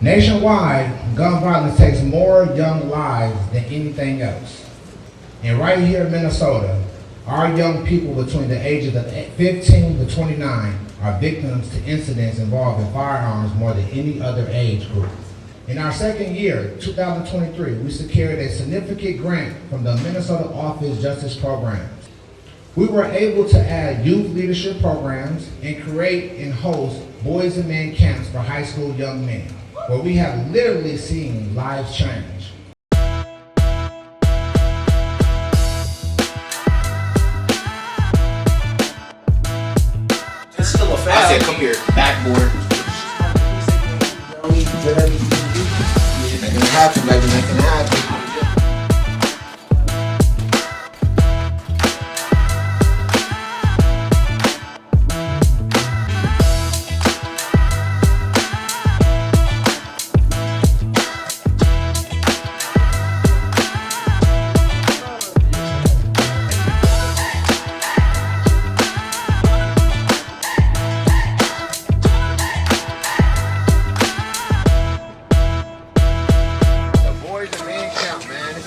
Nationwide, gun violence takes more young lives than anything else. And right here in Minnesota, our young people between the ages of 15 to 29 are victims to incidents involving firearms more than any other age group. In our second year, 2023, we secured a significant grant from the Minnesota Office Justice Programs. We were able to add youth leadership programs and create and host boys and men camps for high school young men, where we have literally seen lives change. It's still a foul. I said, come here, backboard. Making it happen, baby, making it happen.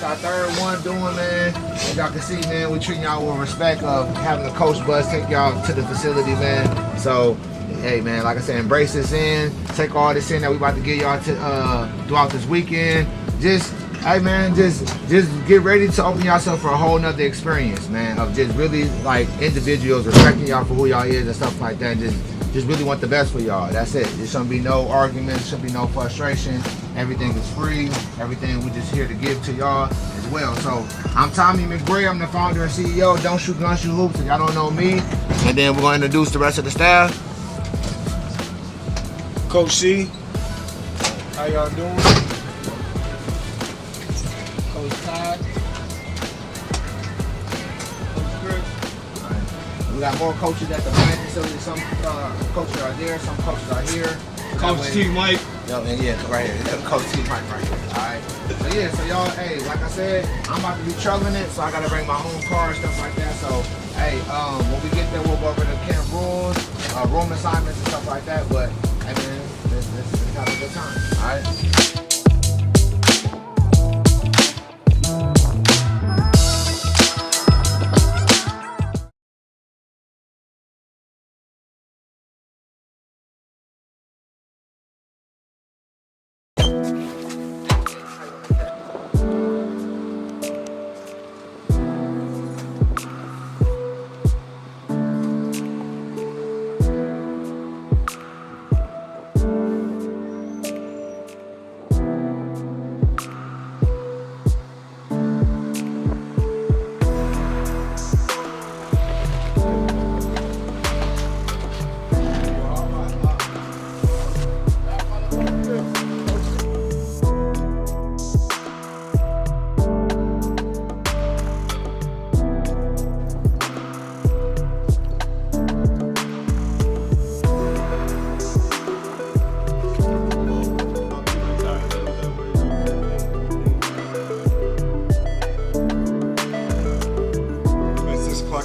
Our third one doing, man. As y'all can see, man, we treating y'all with respect of having a coach bus take y'all to the facility, man. So, hey, man, like I said, embrace this in. Take all this in that we about to get y'all to throughout this weekend. Just, hey, man, just get ready to open yourself for a whole nother experience, man, of just really, like, individuals respecting y'all for who y'all is and stuff like that. Just really want the best for y'all. That's it. There shouldn't be no arguments, shouldn't be no frustration. Everything is free. Everything we just here to give to y'all as well. So I'm Tommy McBray. I'm the founder and CEO of Don't Shoot Guns, Shoot Hoops. And y'all don't know me. And then we're going to introduce the rest of the staff. Coach C, how y'all doing? Coach Todd. Coach Chris. We got more coaches at the plant facility. Some coaches are there, some coaches are here. Coach T Mike. Yo, and yeah, right here. Coach T Mike right here. Alright. So yeah, so y'all, hey, like I said, I'm about to be traveling it, so I gotta bring my own car and stuff like that. So hey, when we get there, we'll go over the camp rules, room assignments and stuff like that. But hey man, let's have a good time. Alright.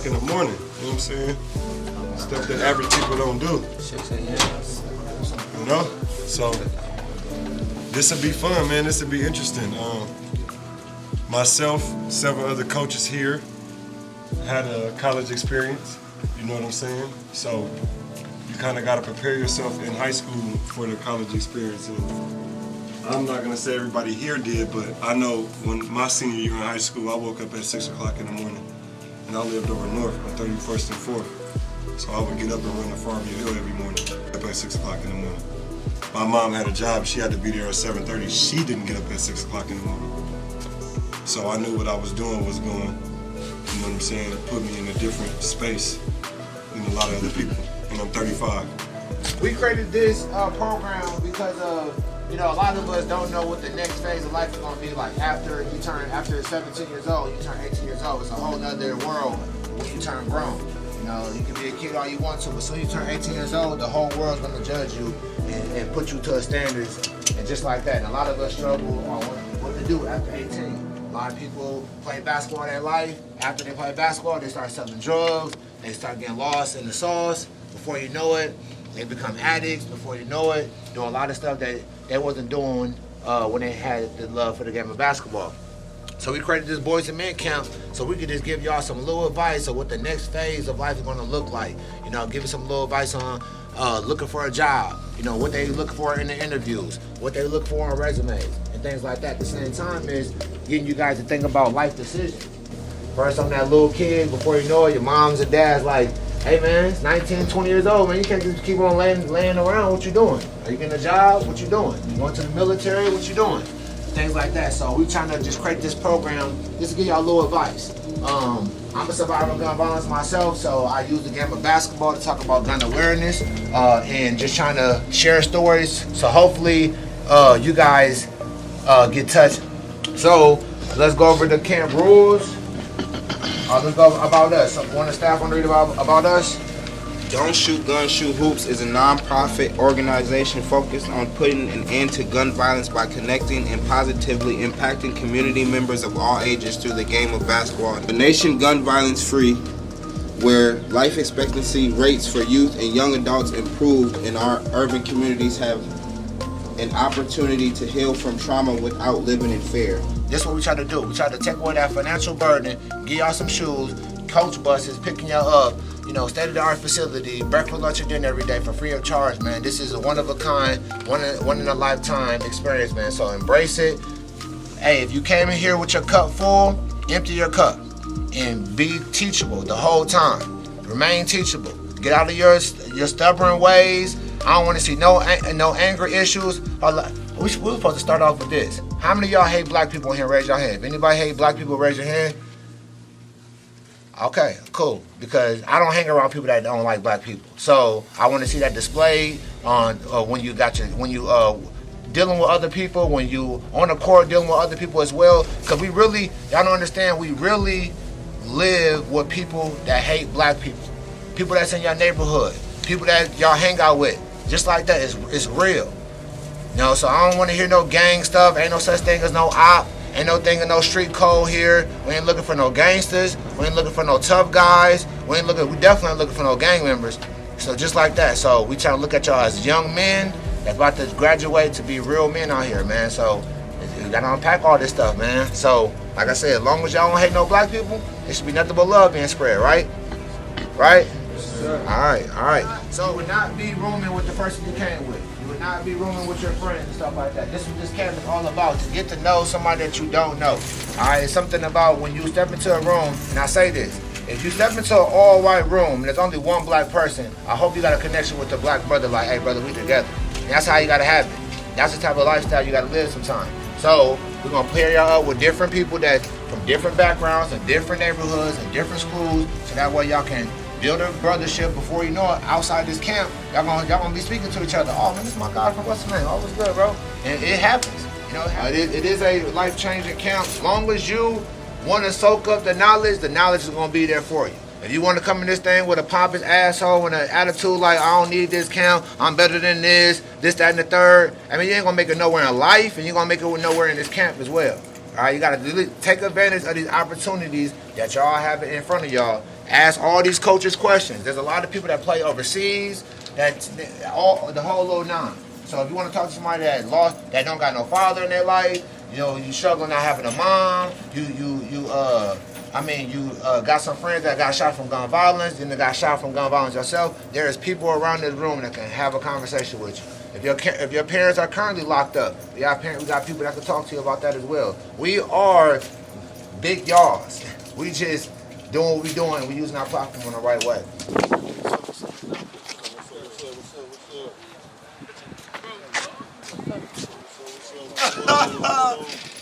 In the morning, you know what I'm saying? Stuff that average people don't do. 6 a.m. You know? So, this will be fun, man. This will be interesting. Myself, several other coaches here had a college experience, you know what I'm saying? So, you kind of got to prepare yourself in high school for the college experience. And I'm not going to say everybody here did, but I know when my senior year in high school, I woke up at 6 o'clock in the morning. And I lived over north on 31st and 4th. So I would get up and run the Farmview Hill every morning, up at 6 o'clock in the morning. My mom had a job, she had to be there at 7:30. She didn't get up at 6 o'clock in the morning. So I knew what I was doing was going, you know what I'm saying, to put me in a different space than a lot of other people. And I'm 35. We created this program because of, you know, a lot of us don't know what the next phase of life is going to be like after 17 years old, you turn 18 years old. It's a whole nother world when you turn grown. You know, you can be a kid all you want to, but soon you turn 18 years old, the whole world's going to judge you and put you to a standards, and just like that. And a lot of us struggle on what to do after 18. A lot of people play basketball in their life. After they play basketball, they start selling drugs. They start getting lost in the sauce. Before you know it, They become addicts before you know it, doing a lot of stuff that they wasn't doing when they had the love for the game of basketball. So we created this boys and men camp so we could just give y'all some little advice on what the next phase of life is going to look like. You know, give you some little advice on looking for a job, you know, what they look for in the interviews, what they look for on resumes, and things like that. At the same time is getting you guys to think about life decisions. First, I'm that little kid, before you know it, your moms and dads like, hey man, it's 19, 20 years old, man, you can't just keep on laying around. What you doing? Are you getting a job? What you doing? You going to the military? What you doing? Things like that. So we trying to just create this program just to give y'all a little advice. I'm a survivor of gun violence myself, so I use the game of basketball to talk about gun awareness and just trying to share stories. So hopefully you guys get touched. So let's go over the camp rules. Let's go about us. So, one of the staff want to read about us? Don't Shoot Guns, Shoot Hoops is a non-profit organization focused on putting an end to gun violence by connecting and positively impacting community members of all ages through the game of basketball. A nation gun violence free, where life expectancy rates for youth and young adults improved and our urban communities have an opportunity to heal from trauma without living in fear. This is what we try to do. We try to take away that financial burden, give y'all some shoes, coach buses, picking y'all up, you know, state-of-the-art facility, breakfast, lunch, and dinner every day for free of charge, man. This is a one-of-a-kind, one-in-a-lifetime experience, man. So embrace it. Hey, if you came in here with your cup full, empty your cup and be teachable the whole time. Remain teachable. Get out of your stubborn ways. I don't want to see no anger issues. We're supposed to start off with this. How many of y'all hate black people in here? Raise your hand. If anybody hate black people, raise your hand. Okay, cool. Because I don't hang around people that don't like black people. So I want to see that displayed on when you dealing with other people, when you on the court dealing with other people as well. Because we really, y'all don't understand, we really live with people that hate black people. People that's in your neighborhood. People that y'all hang out with. Just like that, it's real. You know, so I don't want to hear no gang stuff. Ain't no such thing as no op. Ain't no thing of no street code here. We ain't looking for no gangsters. We ain't looking for no tough guys. We definitely ain't looking for no gang members. So just like that. So we trying to look at y'all as young men that's about to graduate to be real men out here, man. So you gotta unpack all this stuff, man. So like I said, as long as y'all don't hate no black people, it should be nothing but love being spread, right? Right? All right. So it would not be rooming with the person you came with. You would not be rooming with your friends and stuff like that. This is what this camp is all about, to get to know somebody that you don't know. All right, it's something about when you step into a room, and I say this, if you step into an all-white room and there's only one black person, I hope you got a connection with the black brother, like, hey, brother, we together. And that's how you got to have it. That's the type of lifestyle you got to live sometimes. So we're going to pair y'all up with different people that from different backgrounds and different neighborhoods and different schools, so that way y'all can build a brothership. Before you know it, outside this camp, y'all gonna be speaking to each other. Oh man, this is my guy from what's his name? All was good, bro. And it happens. You know, it is a life-changing camp. As long as you want to soak up the knowledge is gonna be there for you. If you want to come in this thing with a pompous asshole and an attitude like, I don't need this camp, I'm better than this, that, and the third, I mean, you ain't gonna make it nowhere in life, and you're gonna make it nowhere in this camp as well. All right, you gotta really take advantage of these opportunities that y'all have in front of y'all. Ask all these coaches questions. There's a lot of people that play overseas, the whole little nine. So if you want to talk to somebody that don't got no father in their life, you know, you struggling not having a mom, you got some friends that got shot from gun violence, then they got shot from gun violence yourself, there is people around this room that can have a conversation with you. If your parents are currently locked up, we got people that can talk to you about that as well. We are big y'alls. We just doing what we doing. We using our platform in the right way.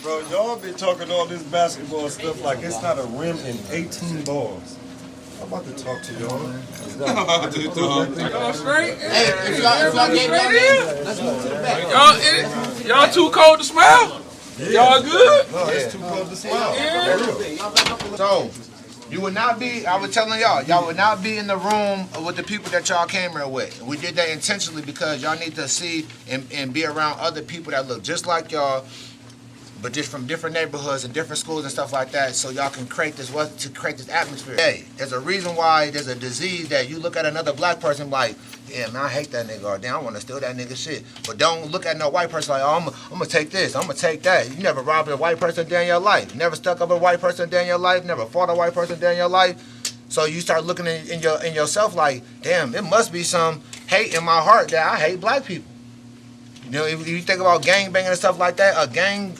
Bro, y'all been talking all this basketball stuff like it's not a rim in 18 balls. I'm about to talk to y'all. Y'all straight? Hey, if y'all get ready, let's move to the back. Y'all too cold to smile? Y'all good? No, it's too cold to smile. So, you would not be, I was telling y'all would not be in the room with the people that y'all came here with. We did that intentionally because y'all need to see and be around other people that look just like y'all, but just from different neighborhoods and different schools and stuff like that, so y'all can create this atmosphere. Hey, there's a reason why there's a disease that you look at another black person like, yeah, man, I hate that nigga, or damn, I want to steal that nigga shit. But don't look at no white person like, oh, I'm gonna take this, I'm gonna take that. You never robbed a white person day in your life. You never stuck up a white person day in your life. Never fought a white person day in your life. So you start looking in yourself like, damn, it must be some hate in my heart that I hate black people. You know, if you think about gang banging and stuff like that, a gang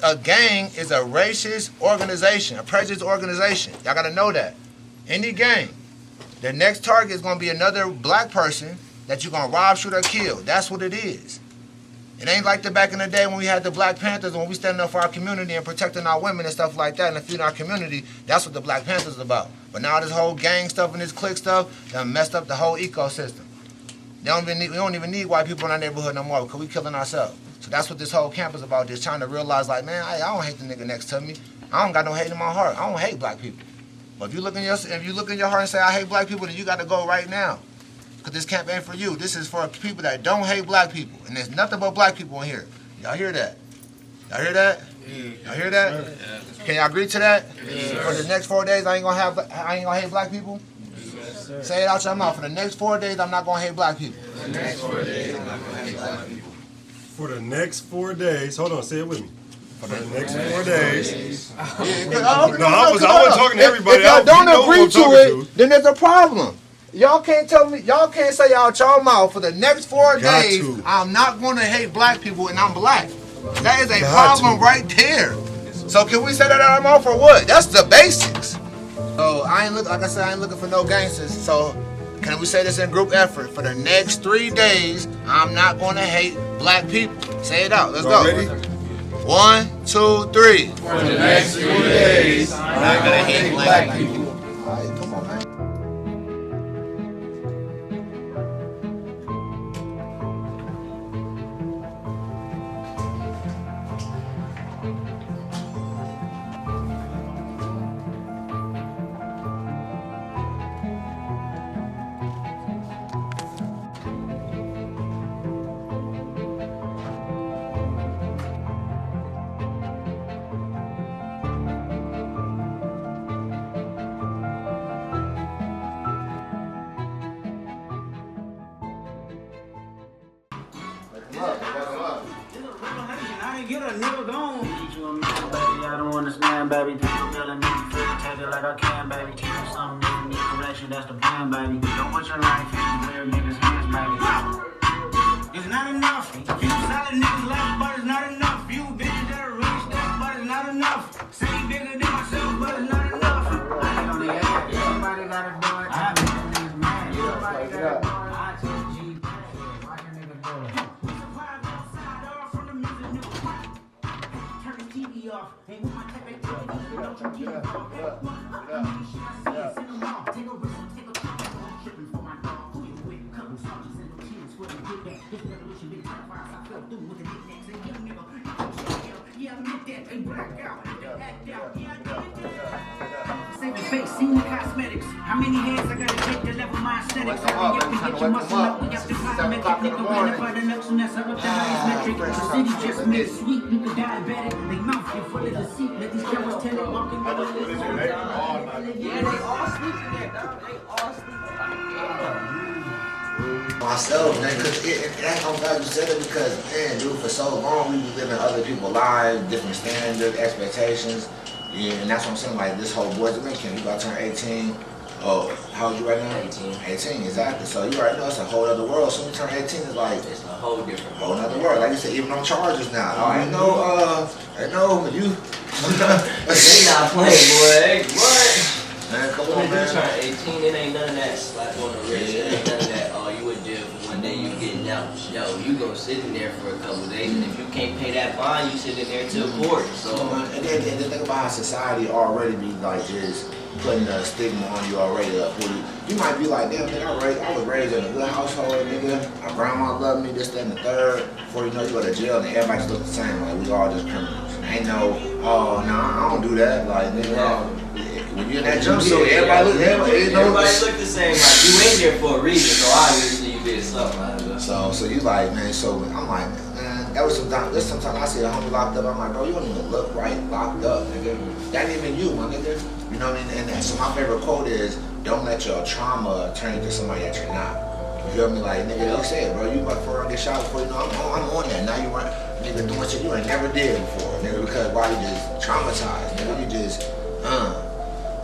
is a racist organization, a prejudiced organization. Y'all gotta know that. Any gang, the next target is gonna be another black person that you're gonna rob, shoot, or kill. That's what it is. It ain't like the back in the day when we had the Black Panthers, when we standing up for our community and protecting our women and stuff like that and feeding our community. That's what the Black Panthers is about. But now this whole gang stuff and this clique stuff done messed up the whole ecosystem. We don't even need white people in our neighborhood no more because we killing ourselves. So that's what this whole camp is about, just trying to realize like, man, I don't hate the nigga next to me. I don't got no hate in my heart. I don't hate black people. But if you look in your heart and say I hate black people, then you got to go right now. Because this camp ain't for you. This is for people that don't hate black people. And there's nothing but black people in here. Y'all hear that? Y'all hear that? Y'all hear that? Yeah. Can y'all agree to that? Yeah. For the next 4 days, I ain't gonna hate black people? Yes, say it out your mouth. For the next 4 days, I'm not gonna hate black people. For the next 4 days, I'm not gonna hate black people. For the next 4 days, hold on, say it with me. For the next 4 days. I wasn't talking to everybody. If y'all don't agree to it, then there's a problem. Y'all can't tell me, y'all can't say out y'all mouth for the next 4 days, I'm not going to hate black people and I'm black. That is a problem right there. So can we say that out our mouth or what? That's the basics. So like I said, I ain't looking for no gangsters. So can we say this in group effort? For the next 3 days, I'm not going to hate black people. Say it out. Let's go. Ready? 1, 2, 3. For the next 3 days, I'm not going to hate black people. Get a nigga gone. Teach you a man, baby. I don't understand, baby. People feeling me, take it like I can, baby. Teach you something, new correction, that's the plan, baby. Don't put your life in where niggas' hands, baby. It's not enough. Few solid niggas left, but it's not enough. Few bitches that are rich, but it's not enough. Say bigger than myself, but it's not enough. I ain't on the air. Somebody gotta do it. I make niggas mad. Somebody gotta do it. I take G. Why can nigga do it? Off. Hey, with my type activity, you don't you get off. Send them off. Take a risk, take a chance. Tripping for my dog. Who you with? Couple soldiers and no kids. Where they get that? This revolution been terrified. I fell through with the knickknacks. Hey, young nigga. Yeah, I admit that. They black out. They act out. Yeah, I did that. Save your face, seen the cosmetics. How many hands I gotta take to level my aesthetics? Hurry up and get your muscle up. We have to climb and nigga running by the next one that's up the highest metric. The city just made sweet. You could diabetic. They mouth get full of deceit. Let these cameras tell it. Walking by the list. Yeah, they all sleeping there, dog. They all sleeping. Myself, man, because I'm glad you said it because, man, dude, for so long we was living other people's lives, different standards, expectations. Yeah, and that's what I'm saying, like, this whole boys and men camp, you about to turn 18. Oh, how old you right now? 18. 18, exactly. So you already know it's a whole other world. So when you turn 18, it's like, it's a whole different world. Whole other world. Like you said, even on charges now. I know, you. They not playing, boy. What? Man, come when on, man. You turn 18, it ain't none of that slap on the wrist. It ain't none of that, oh, you in jail for one day, you getting out. Yo, you go sit in there for a couple days, and if you can't pay that bond, you sit in there till court. So, and then think about how society already be like just putting a stigma on you already. You might be like, damn, nigga, I was raised in a good household, nigga. My grandma loved me, this, that, and the third. Before you know, you go to jail, and everybody just look the same. Like, we all just criminals. Ain't no, oh, nah, I don't do that. Like, nigga, when you're in that jumpsuit, everybody look the same. Like, you ain't there for a reason, so obviously you did something. So you like, man, so I'm like, man, that was sometimes. There's sometimes I see a homie locked up. I'm like, bro, you don't even look right locked up, nigga. That ain't even you, my nigga. You know what I mean? And so my favorite quote is, "Don't let your trauma turn you into somebody that you're not." You feel me? Like, nigga, you said, bro, you about to get shot before you know. I'm on that. Now you run, nigga, doing shit you ain't never did before, nigga. Because why you just traumatized, nigga? You just,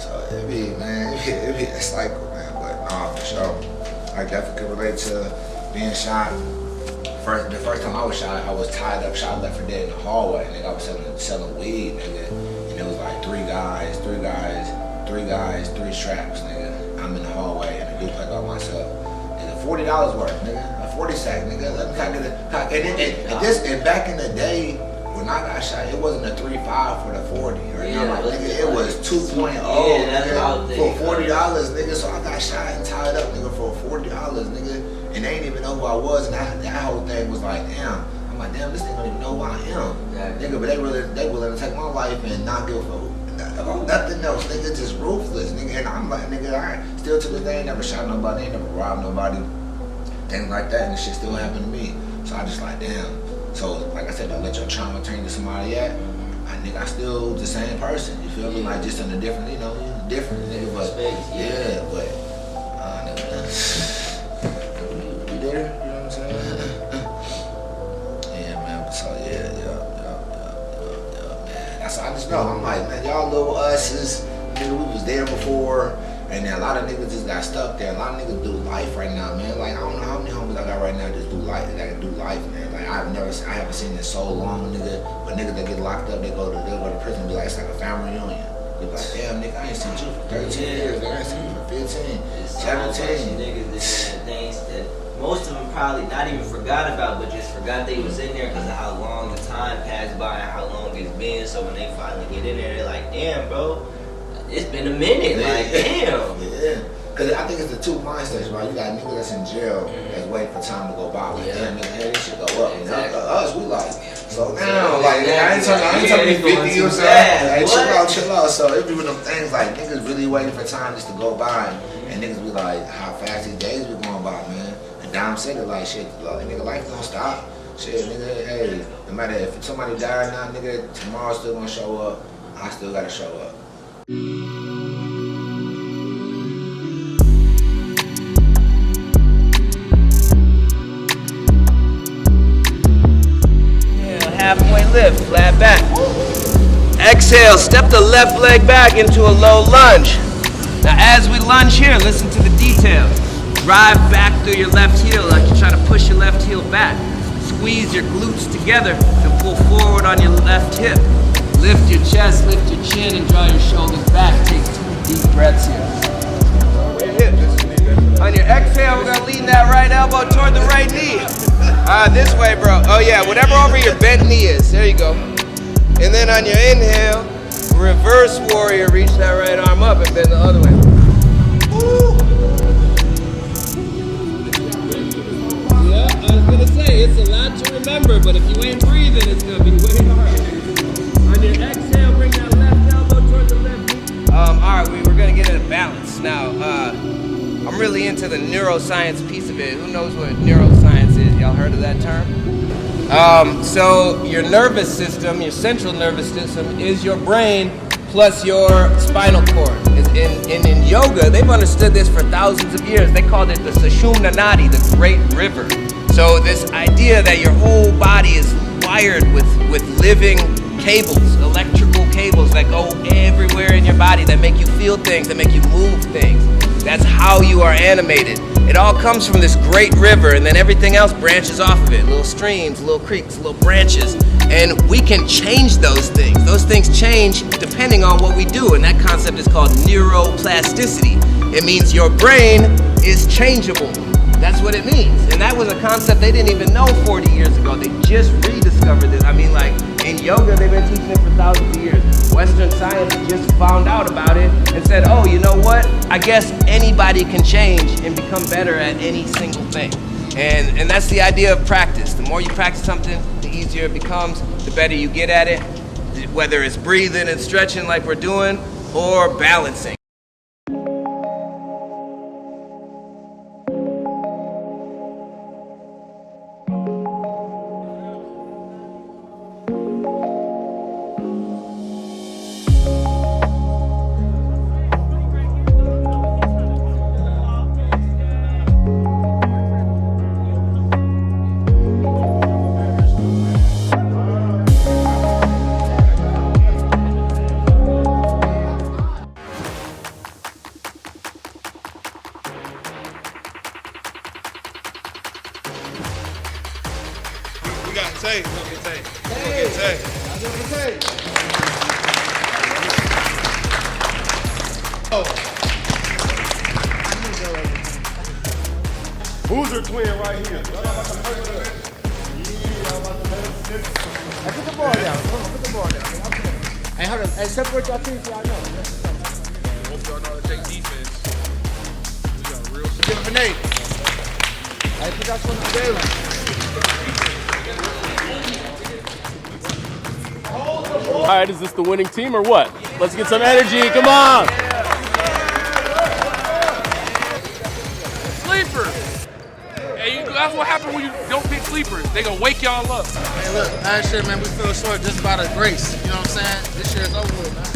So it be, man, it be a cycle, man. But nah, for sure. I definitely could relate to being shot. The first time I was shot, I was tied up, shot left for dead in the hallway. Nigga, I was selling weed, nigga. And it was like three guys, three straps, nigga. I'm in the hallway and the dude like by myself. Nigga, $40 worth, nigga. A 40 sack, nigga. Let me get it. And back in the day, when I got shot, it wasn't a 3.5 for the 40. Right now, like, nigga, it was 2.0 nigga, for $40, nigga. So I got shot and tied up, nigga, for $40, nigga. And they didn't even know who I was, and that whole thing was like, damn. I'm like, damn, this thing don't even know who I am, nigga. But they willing to take my life and not give a fuck about nothing else, nigga. Just ruthless, nigga. And I'm like, nigga, I still to this day ain't never shot nobody, ain't never robbed nobody, things like that, and the shit still happened to me. So I just like, damn. So like I said, don't let your trauma turn to somebody yet. I still the same person. You feel me? Like just in a different, different nigga. But yeah, but nigga. You know what I'm saying? Yeah, man. So yeah, man. That's I just know. I'm like, man, y'all little us's, nigga, we was there before, and then a lot of niggas just got stuck there. A lot of niggas do life right now, man. Like I don't know how many homies I got right now just do life. They gotta do life, man. Like I haven't seen it so long, nigga. But niggas that get locked up, they go to prison and be like, it's like a family reunion. They be like, damn, nigga, I ain't seen you for 13 years. I ain't seen you for 15, 17. Niggas that things that most of them probably not even forgot about, but just forgot they was in there because of how long the time passed by and how long it's been. So when they finally get in there, they're like, damn, bro, it's been a minute. Like, damn. Yeah. Because I think it's the two mindsets, right? You got niggas that's in jail that's waiting for time to go by. Like, damn, nigga, hey, this shit go up. Exactly. Us, we like, so now, like, I ain't talking 50 or something. Hey, chill out. So it be one of them things like niggas really waiting for time just to go by. And niggas be like, how fast these days be going by, man. And Dom said it like, shit, nigga, life don't stop. Shit, nigga, hey, no matter if somebody died now, nigga, tomorrow's still gonna show up. I still gotta show up. Halfway lift, flat back. Exhale, step the left leg back into a low lunge. Now as we lunge here, listen to the details. Drive back through your left heel like you're trying to push your left heel back. Squeeze your glutes together and pull forward on your left hip. Lift your chest, lift your chin, and draw your shoulders back. Take 2 deep breaths here. On your exhale, we're gonna lean that right elbow toward the right knee. This way, bro. Oh yeah, whatever over your bent knee is. There you go. And then on your inhale, reverse warrior, reach that right arm up and bend the other way. Woo. Yeah, I was gonna say, it's a lot to remember, but if you ain't breathing, it's gonna be way harder. On your exhale, bring that left elbow toward the left knee. All right, we're gonna get into balance. Now, I'm really into the neuroscience piece of it. Who knows what neuroscience is? Y'all heard of that term? So your nervous system, your central nervous system, is your brain plus your spinal cord. In yoga, they've understood this for thousands of years. They called it the Sushumna Nadi, the great river. So this idea that your whole body is wired with living cables, electrical cables that go everywhere in your body, that make you feel things, that make you move things. That's how you are animated. It all comes from this great river, and then everything else branches off of it. Little streams, little creeks, little branches. And we can change those things. Those things change depending on what we do, and that concept is called neuroplasticity. It means your brain is changeable. That's what it means. And that was a concept they didn't even know 40 years ago. They just rediscovered this. I mean, like, in yoga, they've been teaching it for thousands of years. Western science just found out about it and said, oh, you know what? I guess anybody can change and become better at any single thing. And that's the idea of practice. The more you practice something, the easier it becomes, the better you get at it, whether it's breathing and stretching like we're doing or balancing. Tay. We're gonna get Tay. We're gonna get Tay. That's what we say. Oh. Boozer twin right here. Hey, put the ball down. Come on, put the ball down. Hey, hold on. Hey, separate your teams so I know. Hope y'all know how to take defense. We got real. Give him a name. Hey, put that one on daily. All right, is this the winning team or what? Let's get some energy. Come on. Sleepers. Hey, that's what happens when you don't pick sleepers. They gonna wake y'all up. Hey, look, last year, man, we fell short just about a grace. You know what I'm saying? This year's over with, man.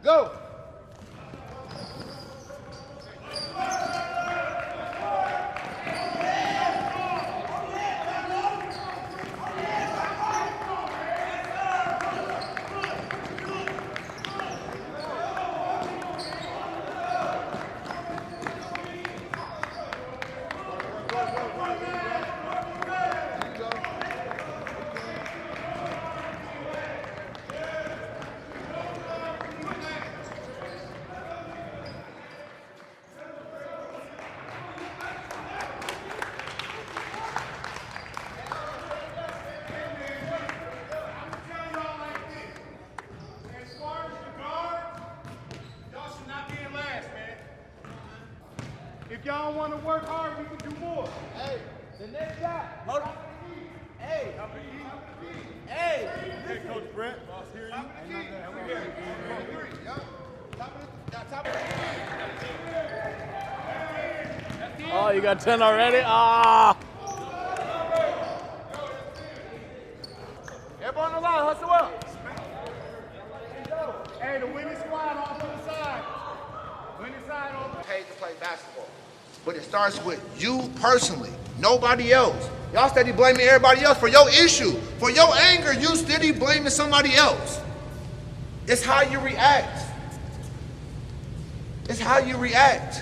Go. If y'all want to work hard, we can do more. Hey, the next guy. Hold on. Hey. Hey. Hey, Coach Brett, boss, hear you. Oh, you got 10 already? Ah. Everybody on the line, hustle up. Hey, the winning squad off to the side. Winning side off. Paid to play basketball. But it starts with you personally, nobody else. Y'all steady blaming everybody else for your issue. For your anger, you steady blaming somebody else. It's how you react. It's how you react.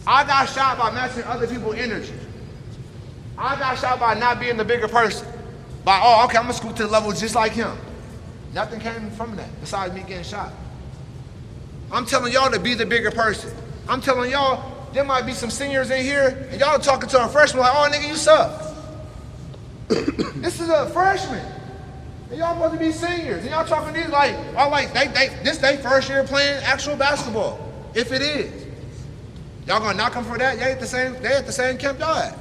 I got shot by matching other people's energy. I got shot by not being the bigger person. By, oh, okay, I'm gonna scoot to the level just like him. Nothing came from that besides me getting shot. I'm telling y'all to be the bigger person. I'm telling y'all, there might be some seniors in here, and y'all talking to a freshman like, oh, nigga, you suck. This is a freshman. And y'all supposed to be seniors. And y'all talking to these like, oh, like this they first year playing actual basketball. If it is. Y'all gonna knock them for that? They at the same camp y'all at.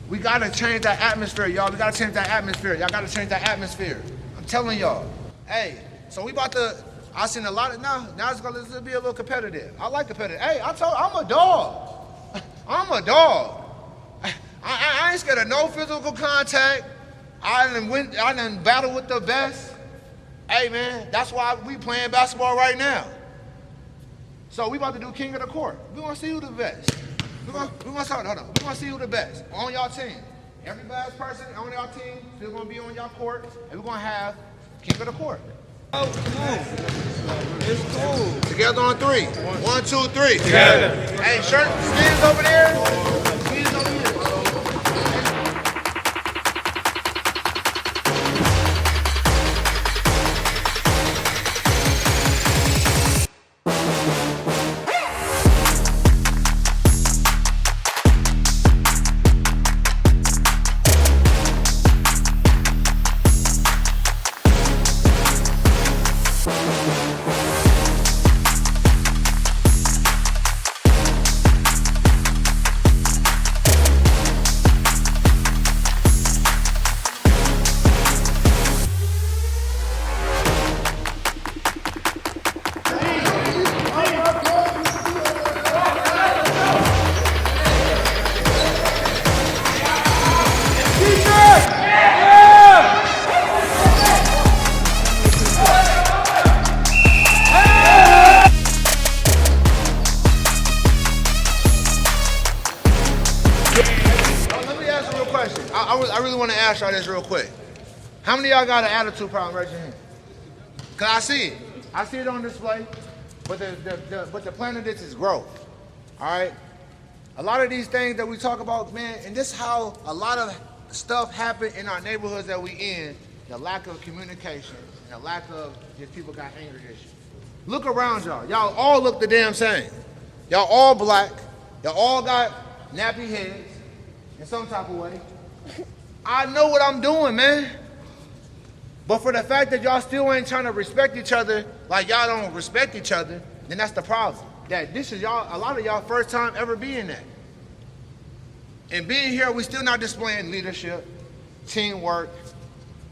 We gotta change that atmosphere, y'all. We gotta change that atmosphere. Y'all gotta change that atmosphere. I'm telling y'all. Hey, so we about to, I seen a lot of, now it's gonna be a little competitive. I like competitive. Hey, I'm a dog. I'm a dog. I ain't scared of no physical contact. I done battled with the best. Hey man, that's why we playing basketball right now. So we about to do king of the court. We gonna see who the best. We gonna see who the best on y'all team. Every last person on y'all team still gonna be on y'all court, and we're gonna have king of the court. Oh, come on. It's cool. Together on three. 1, 2, 3. Together. Hey, shirt, skins over there. Skins over here. ask y'all this real quick. How many of y'all got an attitude problem? Raise your hand. Cause I see it. I see it on display. But the plan of this is growth. All right? A lot of these things that we talk about, man, and this is how a lot of stuff happen in our neighborhoods that we in, the lack of communication and the lack of just people got anger issues. Look around y'all. Y'all all look the damn same. Y'all all black. Y'all all got nappy heads in some type of way. I know what I'm doing, man. But for the fact that y'all still ain't trying to respect each other like y'all don't respect each other, then that's the problem. That this is y'all, a lot of y'all first time ever being that. And being here, we still not displaying leadership, teamwork,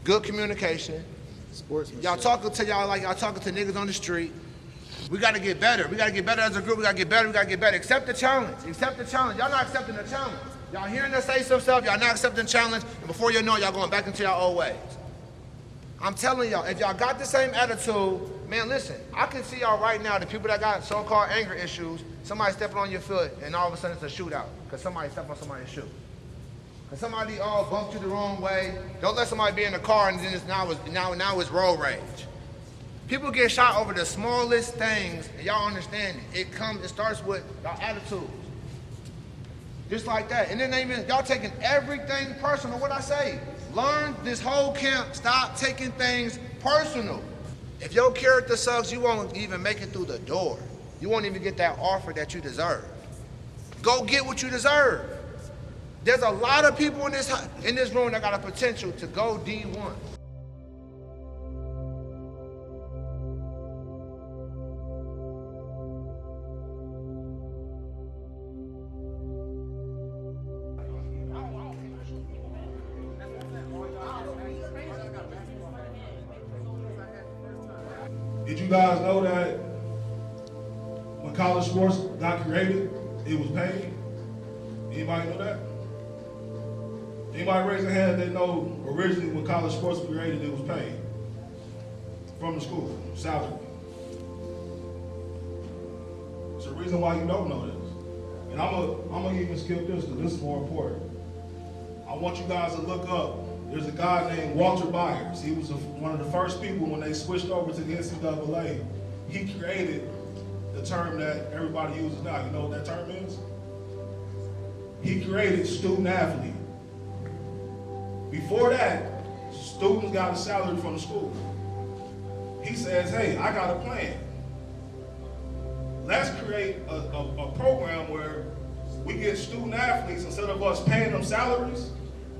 good communication. Y'all talking to y'all like y'all talking to niggas on the street. We gotta get better. We gotta get better as a group. We gotta get better. We gotta get better. Accept the challenge. Accept the challenge. Y'all not accepting the challenge. Y'all hearing us say some stuff. Y'all not accepting the challenge. And before you know it, y'all going back into y'all old ways. I'm telling y'all, if y'all got the same attitude, man, listen, I can see y'all right now, the people that got so-called anger issues, somebody stepping on your foot, and all of a sudden it's a shootout, because somebody stepped on somebody's shoe. Because somebody all bumped you the wrong way. Don't let somebody be in the car and then now it's road rage. People get shot over the smallest things, and y'all understand it. It starts with y'all attitudes. Just like that. And then y'all taking everything personal. What I say? Learn this whole camp, stop taking things personal. If your character sucks, you won't even make it through the door. You won't even get that offer that you deserve. Go get what you deserve. There's a lot of people in this room that got a potential to go D1. Did you guys know that when college sports got created, it was paid? Anybody know that? Anybody raise their hand that know originally when college sports was created, it was paid? From the school, salary. It's the reason why you don't know this. And I'm gonna even skip this because this is more important. I want you guys to look up. There's a guy named Walter Byers. He was one of the first people when they switched over to the NCAA. He created the term that everybody uses now. You know what that term is? He created student athlete. Before that, students got a salary from the school. He says, hey, I got a plan. Let's create a program where we get student athletes, instead of us paying them salaries,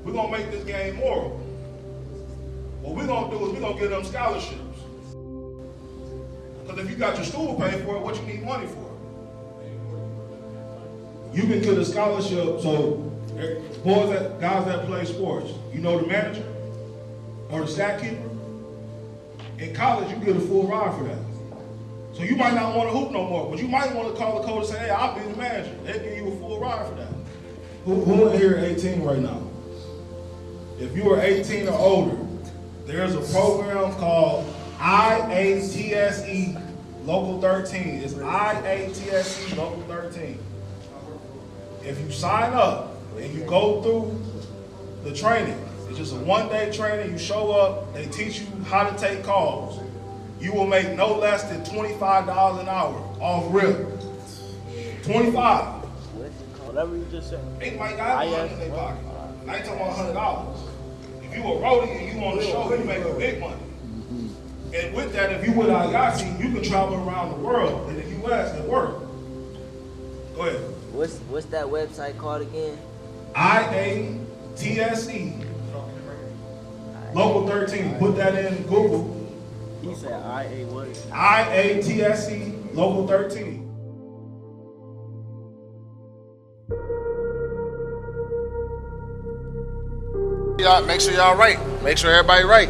we're gonna make this game moral. What we're gonna do is we're gonna give them scholarships. Because if you got your school paid for it, what you need money for? You can get a scholarship, so guys that play sports, you know the manager or the stat keeper? In college, you get a full ride for that. So you might not want to hoop no more, but you might want to call the coach and say, hey, I'll be the manager. They'll give you a full ride for that. Who in here 18 right now? If you are 18 or older, there's a program called IATSE Local 13. It's IATSE Local 13. If you sign up and you go through the training, it's just a one-day training, you show up, they teach you how to take calls. You will make no less than $25 an hour off rip. 25. Whatever you just said. They might got money in their pocket. I ain't talking about $100. If you a roadie and you on the show, you make big money. And with that, if you with Ayasi, you can travel around the world in the U.S. and work. Go ahead. What's that website called again? IATSE. Local 13. Put that in Google. He said IA what? IATSE Local 13. Y'all make sure y'all right. Make sure everybody right.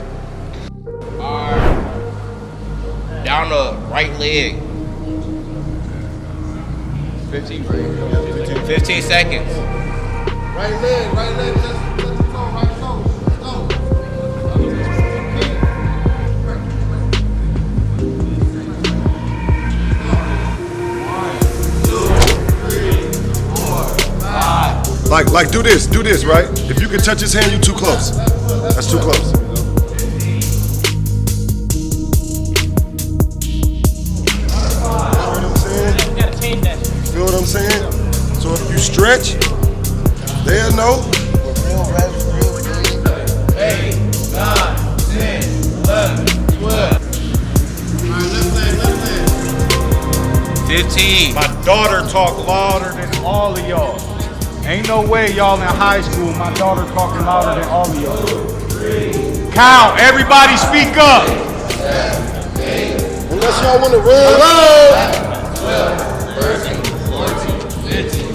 Down the right leg. 15 seconds. Right leg, just go, right toe. Let's go. Like do this, right? If you can touch his hand, you too close. That's too close. Feel what I'm saying? So if you stretch, they'll know. 8, 9, 10, 11, 12. 15. My daughter talk louder than all of y'all. Ain't no way y'all in high school, my daughter talking louder than all of y'all. Count, everybody speak up. Unless y'all want to run. 12, 13, 14, 15.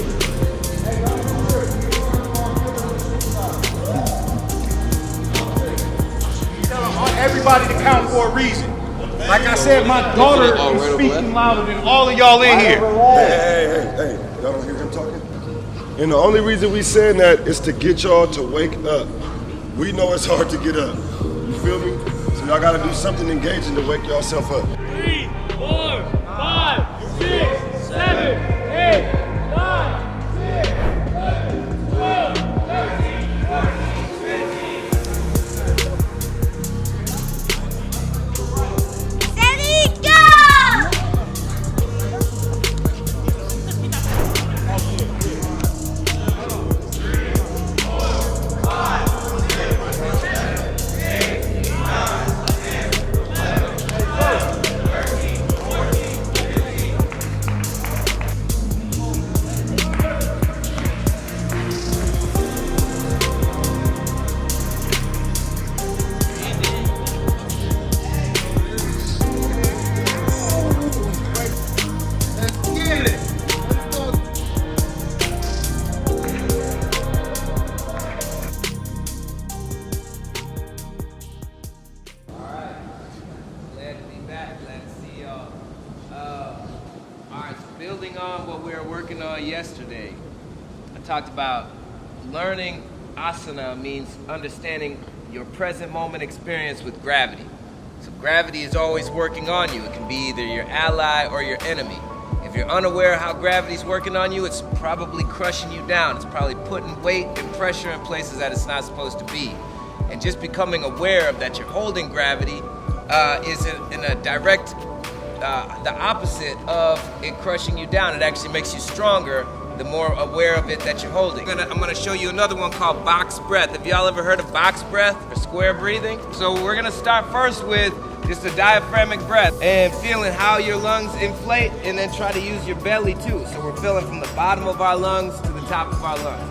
Everybody to count for a reason. Like I said, my daughter is speaking louder than all of y'all in here. Hey. Y'all don't hear him talking? And the only reason we saying that is to get y'all to wake up. We know it's hard to get up. You feel me? So y'all gotta do something engaging to wake yourself up. 3, 4, 5, 6, 7, 8, 9, 10, 11, 12, 13, 14, 15. Steady, go! Glad to be back. Glad to see y'all. All right, so building on what we were working on yesterday, I talked about learning asana means understanding your present moment experience with gravity. So gravity is always working on you. It can be either your ally or your enemy. If you're unaware of how gravity's working on you, it's probably crushing you down. It's probably putting weight and pressure in places that it's not supposed to be. And just becoming aware of that you're holding gravity is in a direct, the opposite of it crushing you down. It actually makes you stronger the more aware of it that you're holding. I'm gonna show you another one called box breath. Have y'all ever heard of box breath or square breathing? So we're gonna start first with just a diaphragmatic breath and feeling how your lungs inflate, and then try to use your belly too. So we're feeling from the bottom of our lungs to the top of our lungs.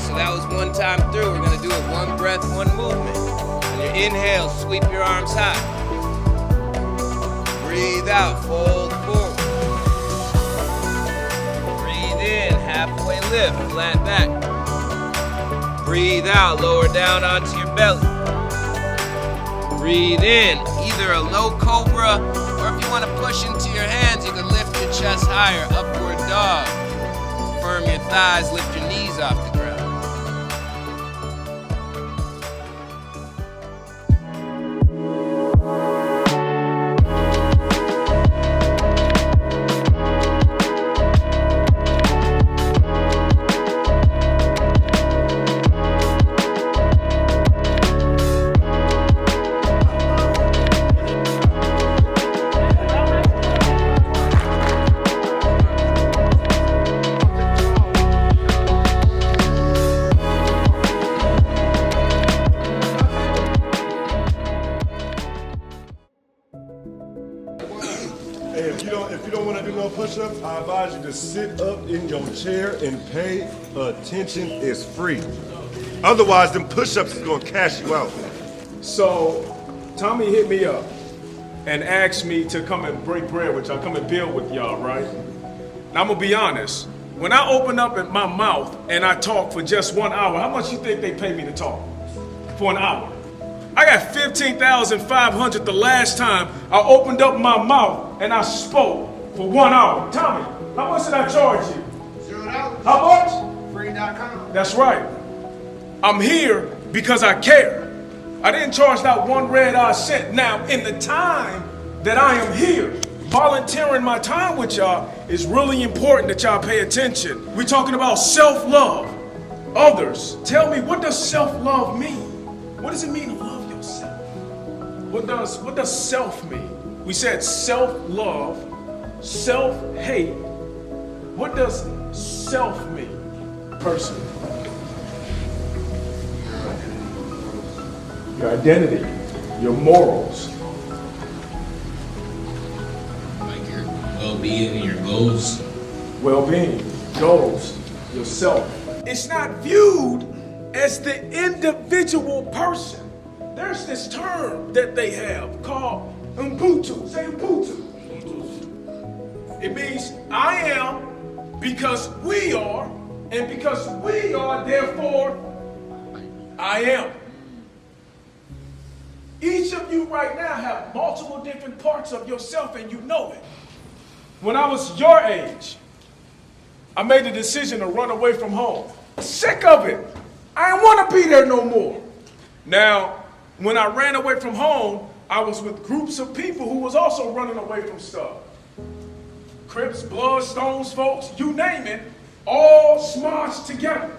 So that was one time through. We're gonna do it one breath, one movement. On your inhale, sweep your arms high. Breathe out, fold forward. Breathe in, halfway lift, flat back. Breathe out, lower down onto your belly. Breathe in, either a low cobra, or if you wanna push into your hands, you can lift your chest higher, upward dog. Firm your thighs, lift your knees off the ground. Hey, if you don't want to do no push-ups, I advise you to sit up in your chair and pay attention. It's free. Otherwise, them push-ups is gonna cash you out. So, Tommy hit me up and asked me to come and break bread with y'all, come and build with y'all, right? Now, I'm gonna be honest. When I open up my mouth and I talk for just 1 hour, how much you think they pay me to talk for an hour? I got $15,500 the last time I opened up my mouth and I spoke for 1 hour. Tommy, how much did I charge you? $0. How much? Free.com. That's right. I'm here because I care. I didn't charge not one red-eye cent. Now, in the time that I am here, volunteering my time with y'all is really important that y'all pay attention. We're talking about self-love. Others, tell me, what does self-love mean? What does it mean to love yourself? What does self mean? We said self-love, self-hate. What does self mean? Person. Your identity, your morals. Like your well-being and your goals. Well-being, goals, yourself. It's not viewed as the individual person. There's this term that they have called Ubuntu. Say Ubuntu. It means I am because we are, and because we are, therefore, I am. Each of you right now have multiple different parts of yourself, and you know it. When I was your age, I made the decision to run away from home. Sick of it. I didn't want to be there no more. Now, when I ran away from home, I was with groups of people who was also running away from stuff. Crips, Bloods, Stones, folks, you name it, all smudged together.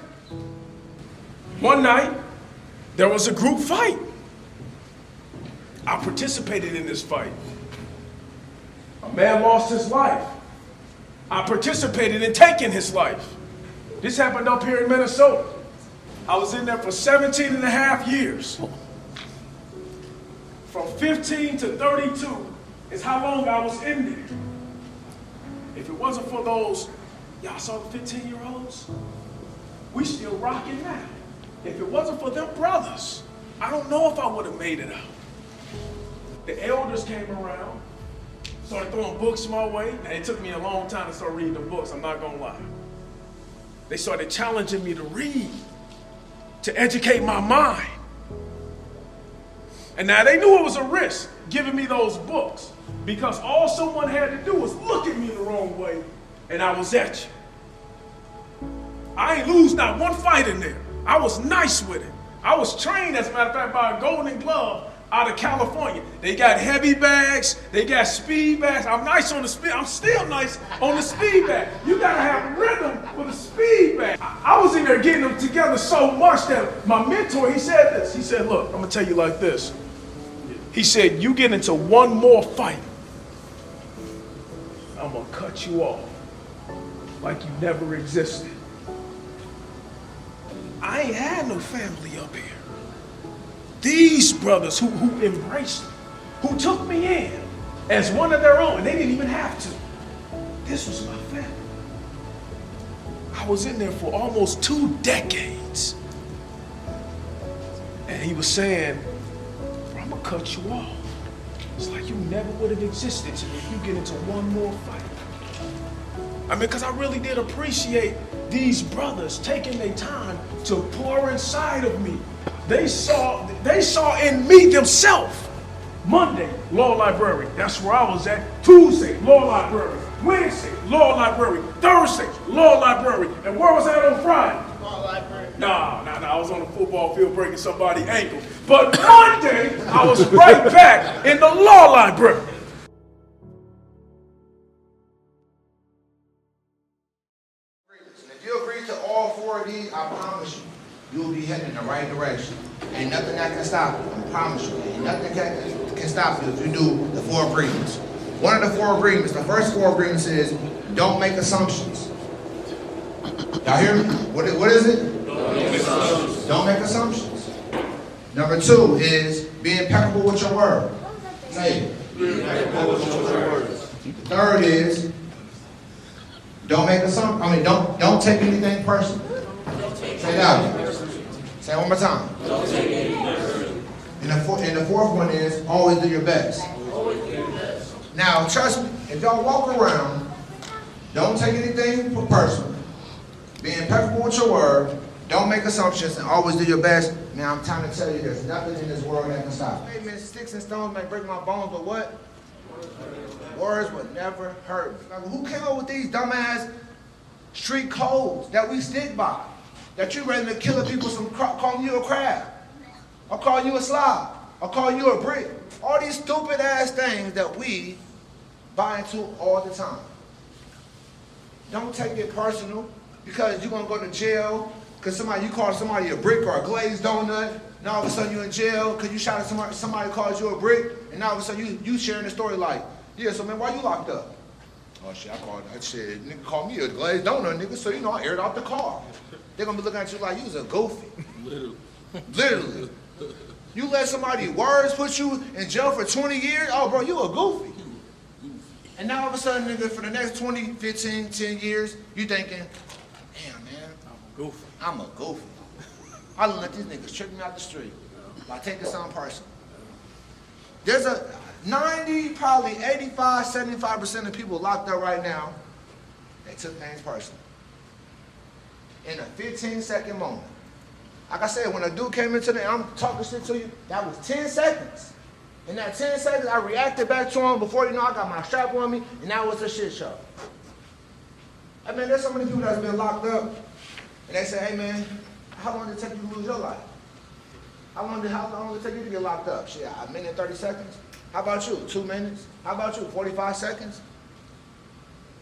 One night, there was a group fight. I participated in this fight. A man lost his life. I participated in taking his life. This happened up here in Minnesota. I was in there for 17 and a half years. From 15 to 32 is how long I was in there. If it wasn't for those, y'all saw the 15-year-olds? We still rocking now. If it wasn't for them brothers, I don't know if I would have made it out. The elders came around, started throwing books my way, and it took me a long time to start reading the books, I'm not gonna lie. They started challenging me to read, to educate my mind. And now they knew it was a risk giving me those books, because all someone had to do was look at me the wrong way, and I was at you. I ain't lose not one fight in there. I was nice with it. I was trained, as a matter of fact, by a Golden Glove out of California. They got heavy bags, they got speed bags. I'm nice on the speed, I'm still nice on the speed bag. You gotta have rhythm with a speed bag. I was in there getting them together so much that my mentor, he said this. He said, look, I'm gonna tell you like this. He said, you get into one more fight, I'm gonna cut you off like you never existed. I ain't had no family up here. These brothers who embraced me, who took me in as one of their own, they didn't even have to. This was my family. I was in there for almost 2 decades. And he was saying, bro, I'm gonna cut you off. It's like you never would have existed to me if you get into one more fight. I mean, because I really did appreciate these brothers taking their time to pour inside of me. They saw in me themselves. Monday, law library. That's where I was at. Tuesday, law library. Wednesday, law library. Thursday, law library. And where was I on Friday? Law library. Nah. I was on the football field breaking somebody's ankle. But Monday, I was right back in the law library. If you agree to all 4 of these, I promise you, you'll be heading in the right direction. Ain't nothing that can stop you, I promise you. Ain't nothing can stop you if you do the 4 agreements. One of the 4 agreements, the first 4 agreements is, don't make assumptions. Y'all hear me? What is it? Don't make assumptions. Don't make assumptions. Number 2 is, be impeccable with your word. Say it. Be impeccable with your words. The third is, don't make assumptions. Don't take anything personal. Say it out. Say it one more time. Don't take anything personal. And the fourth one is, always do your best. Always do your best. Now, trust me, if y'all walk around, don't take anything personal. Be impeccable with your word. Don't make assumptions and always do your best. Now, I'm trying to tell you, there's nothing in this world that can stop me. Hey, man, sticks and stones may break my bones, but what? Words would never hurt me. Like, who came up with these dumbass street codes that we stick by? That you ready to kill people from calling you a crab? I'll call you a slob. I'll call you a brick. All these stupid ass things that we buy into all the time. Don't take it personal because you're gonna go to jail because you call somebody a brick or a glazed donut, and all of a sudden you're in jail because you shot at somebody calls you a brick, and all of a sudden you sharing the story like, yeah, so man, why you locked up? Oh shit, I called that shit. Nigga called me a glazed donut, nigga, so I aired out the car. They're gonna be looking at you like you was a goofy. Literally. You let somebody words put you in jail for 20 years? Oh, bro, you a goofy. And now all of a sudden, nigga, for the next 20, 15, 10 years, you thinking, damn, man, I'm a goofy. I done let these niggas trick me out the street by taking something personal. There's a 90, probably 85, 75% of people locked up right now, they took things personal. In a 15-second moment. Like I said, when a dude came into the, I'm talking shit to you, that was 10 seconds. In that 10 seconds, I reacted back to him. Before you know, I got my strap on me, and that was a shit show. I mean, there's so many people that's been locked up, and they say, hey man, how long did it take you to lose your life? How long did it take you to get locked up? Shit, a minute, 30 seconds? How about you? 2 minutes? How about you? 45 seconds?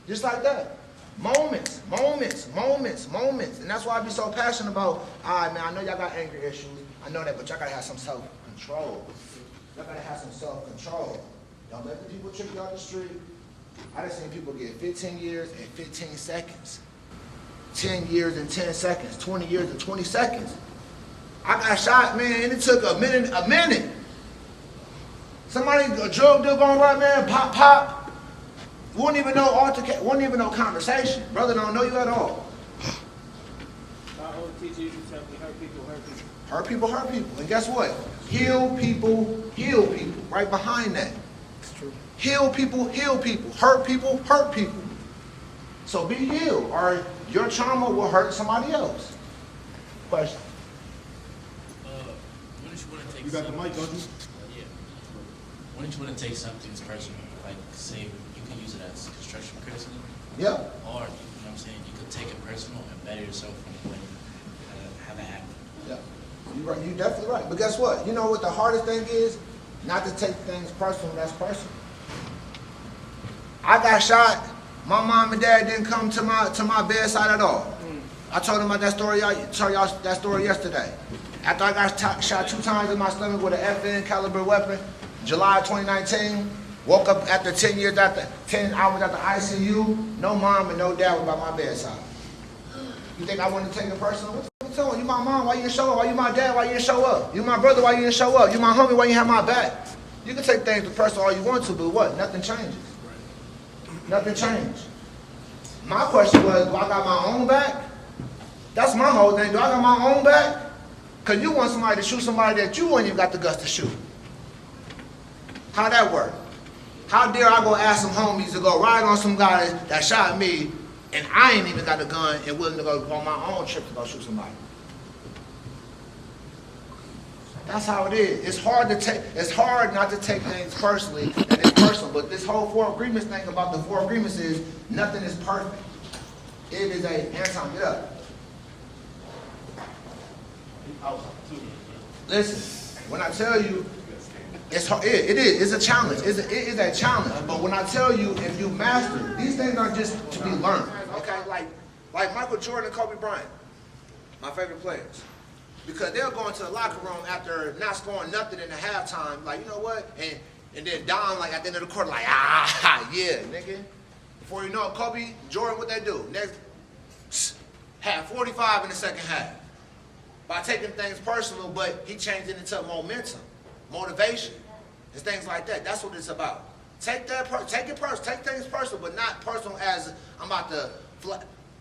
Just like that. Moments. And that's why I be so passionate about, all right, man, I know y'all got anger issues. I know that, but y'all gotta have some self-control. Y'all gotta have some self-control. Don't let the people trick you out the street. I done seen people get 15 years and 15 seconds. 10 years and 10 seconds. 20 years and 20 seconds. I got shot, man, and it took a minute. Somebody, a drug deal going right, man, pop. Wouldn't even know conversation. Brother don't know you at all. My old teacher used to tell me, hurt people. Hurt people. And guess what? Heal people. Right behind that. It's true. Heal people. Hurt people. So be healed, or your trauma will hurt somebody else. Question. Wouldn't you want to take You got the mic, don't you? Yeah. Wouldn't you want to take something that's personal, like say you can use it as constructive criticism? Yeah. Or, you know what I'm saying, you could take it personal and better yourself from when have it happen. Yeah. You're right. You're definitely right. But guess what? You know what the hardest thing is? Not to take things personal. That's personal. I got shot. My mom and dad didn't come to my bedside at all. I told them about that story. I told y'all that story yesterday. After I got shot 2 times in my stomach with an FN caliber weapon, July 2019, woke up after 10 hours at the ICU. No mom and no dad was by my bedside. You think I wanted to take it personal? What's on? You my mom, why you didn't show up? Why you my dad, why you didn't show up? You my brother, why you didn't show up? You my homie, why you have my back? You can take things personal all you want to, but what? Nothing changes. Nothing changed. My question was, do I got my own back? That's my whole thing. Do I got my own back? Because you want somebody to shoot somebody that you ain't even got the guts to shoot. How that work? How dare I go ask some homies to go ride on some guys that shot me and I ain't even got a gun and willing to go on my own trip to go shoot somebody? That's how it is. It's hard not to take things personally, and it's personal. But this whole 4 agreements thing about the 4 agreements is nothing is perfect. It is Anton, get up. Listen, when I tell you, it's hard, it is a challenge. It is a challenge. But when I tell you, if you master, these things aren't just to be learned. Okay, like Michael Jordan and Kobe Bryant, my favorite players. Because they'll go into the locker room after not scoring nothing in the halftime, like, you know what? And then Don, like, at the end of the quarter, like, yeah, nigga. Before you know it, Kobe, Jordan, what they do? Next, had 45 in the second half. By taking things personal, but he changed it into momentum, motivation, and things like that. That's what it's about. Take things personal, but not personal as I'm about to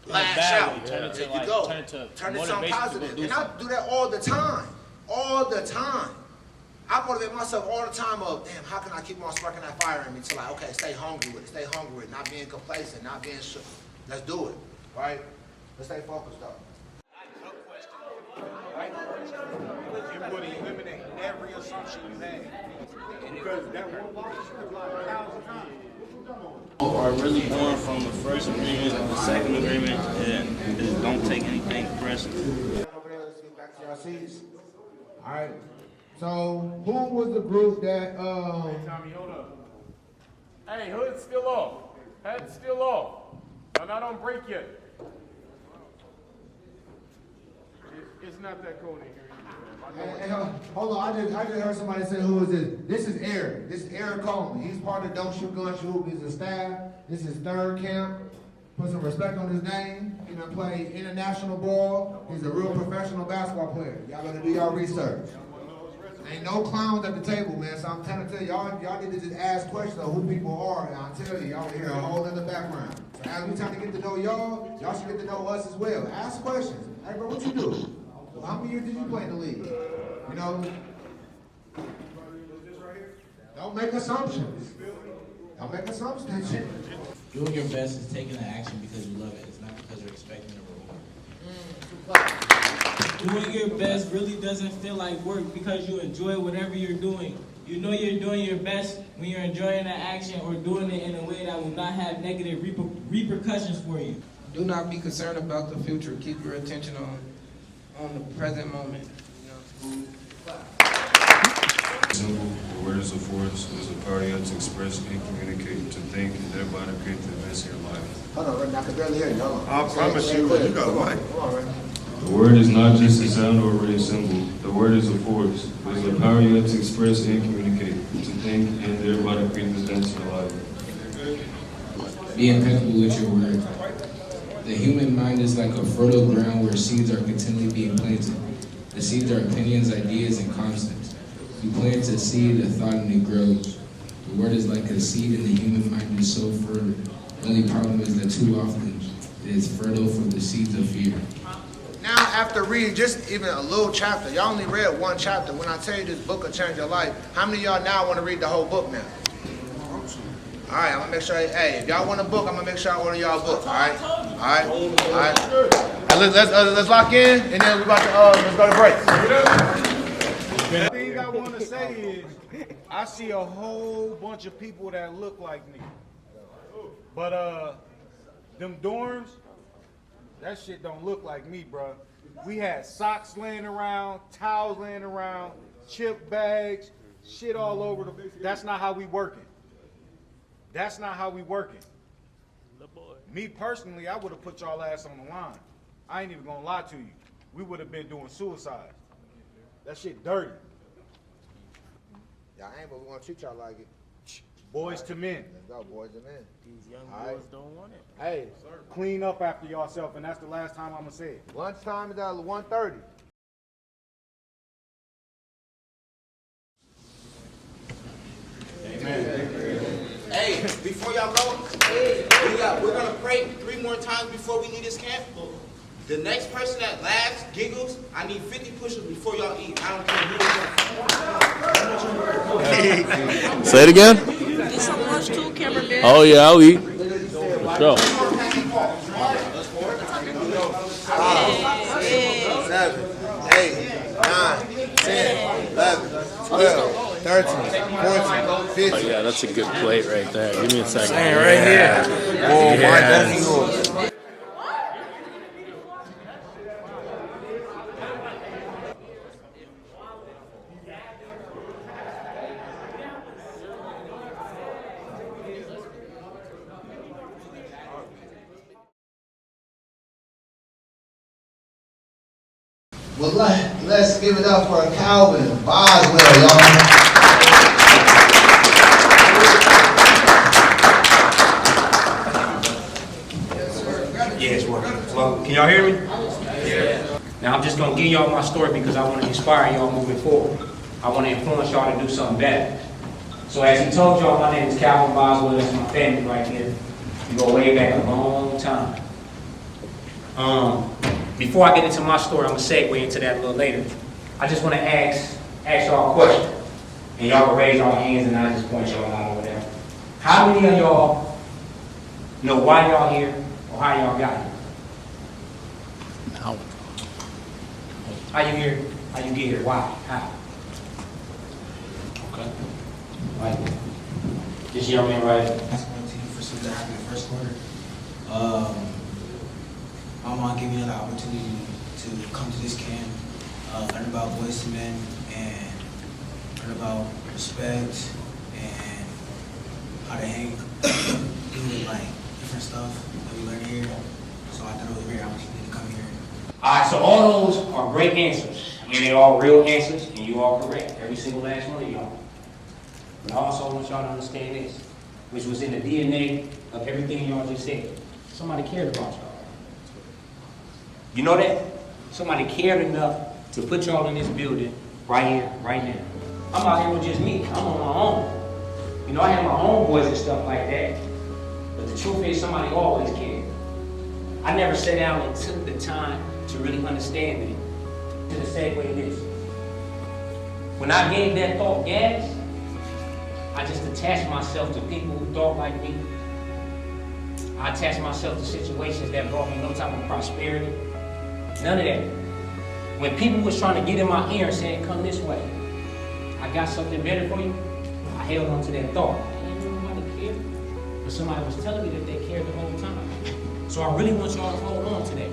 lash out. Turn it to, you go. Turn it to something positive. And I do that all the time. All the time. I motivate myself all the time of, damn, how can I keep on sparking that fire in me till like, okay, stay hungry with it, not being complacent, not being shook. Let's do it, right? Let's stay focused though. You're going to eliminate every assumption you had. Because that one should have lied 1,000 times. Are really going from the first agreement to the second agreement and just don't take anything personal. Over there, let's get back to y'all seats. All right. So who was the group that Hey, Tommy, hold up. Hey, hood's still off. Hat's still off. I'm not on break yet. It's not that cold in here. Hey, hold on, I just heard somebody say, who is this? This is Eric. This is Eric Coleman. He's part of Don't Shoot Gun Shoot. He's a staff. This is third camp. Put some respect on his name. He done played international ball. He's a real professional basketball player. Y'all gotta do y'all research. Ain't no clowns at the table, man. So I'm trying to tell y'all need to just ask questions of who people are. And I'll tell you, y'all hear a whole other background. So as we trying to get to know y'all should get to know us as well. Ask questions. Hey, bro, what you do? How many years did you play in the league? You know, don't make assumptions. Don't make assumptions. Doing your best is taking the action because you love it. It's not because you're expecting a reward. Doing your best really doesn't feel like work because you enjoy whatever you're doing. You know you're doing your best when you're enjoying the action or doing it in a way that will not have negative repercussions for you. Do not be concerned about the future. Keep your attention on the present moment. Simple. The word is a force. It is a power you have to express and communicate, to think, and thereby to create the events in your life. Hold on, I can barely hear you. Hold on. I promise you, you got a mic. Come on, Ray. The word is not just a sound or a written symbol. The word is a force. It is a power you have to express and communicate, to think, and thereby to create the events in your life. Be impeccable with your word. The human mind is like a fertile ground where seeds are continually being planted. The seeds are opinions, ideas, and concepts. You plant a seed, a thought, and it grows. The word is like a seed, and the human mind is so fertile. The only problem is that too often it is fertile for the seeds of fear. Now, after reading just even a little chapter, y'all only read one chapter. When I tell you this book will change your life, how many of y'all now want to read the whole book now? All right, I'm gonna make sure. Hey, if y'all want a book, I'm gonna make sure I order y'all a book. All right, all right, all right. Let's lock in, and then we about to let's go to break. The thing I want to say is, I see a whole bunch of people that look like me, but them dorms, that shit don't look like me, bro. We had socks laying around, towels laying around, chip bags, shit all over the. That's not how we working. That's not how we working. Me personally, I would have put y'all ass on the line. I ain't even gonna lie to you. We would have been doing suicide. That shit dirty. Y'all ain't, but we gonna treat y'all like it. Boys to men. Let's go, boys to men. These young All right. boys don't want it. Hey, Clean up after yourself, and that's the last time I'm gonna say it. lunchtime is at 1:30. Hey, before y'all go, we're gonna pray 3 more times before we leave this camp. The next person that laughs, giggles, I need 50 push-ups before y'all eat. I don't care who it is. Say it again. Get some lunch too, cameraman. Oh yeah, I'll eat. Let's go. 7, 8, 9, 10, 11, 12, 13, 14, 15. Oh yeah, that's a good plate right there. Give me a second. Saying right here. Oh, my, that's yours. Well, let's give it up for Calvin Boswell, y'all. Yeah, it's working. Well, can y'all hear me? Yeah. Now I'm just gonna give y'all my story because I want to inspire y'all moving forward. I want to influence y'all to do something better. So as he told y'all, my name is Calvin Boswell. That's my family right here. We go way back a long time. Before I get into my story, I'm gonna segue into that a little later. I just want to ask y'all a question, and y'all can raise y'all hands, and I just point y'all out or whatever. How many of y'all know why y'all here or how y'all got here? No. How you here? How you get here? Why? How? Okay. Like this young man right here. Basketball team for something that happened in the first quarter. My mom gave me another opportunity to come to this camp, learn about Boys to Men, and Learn about respect and how to hang with like different stuff that we learn here. So I thought it was very opportunity to come here. Alright, so all those are great answers. And they're all real answers, and you are correct. Every single last one of y'all. But I also want y'all to understand this, which was in the DNA of everything y'all just said. Somebody cared about y'all. You know that? Somebody cared enough to put y'all in this building right here, right now. I'm out here with just me. I'm on my own. You know, I have my homeboys and stuff like that. But the truth is, somebody always cared. I never sat down and took the time to really understand it. To the segue in this. When I gave that thought gas, I just attached myself to people who thought like me. I attached myself to situations that brought me no type of prosperity. None of that. When people was trying to get in my ear and saying, come this way, I got something better for you, I held on to that thought. Ain't nobody care. But somebody was telling me that they cared the whole time. So I really want y'all to hold on to that.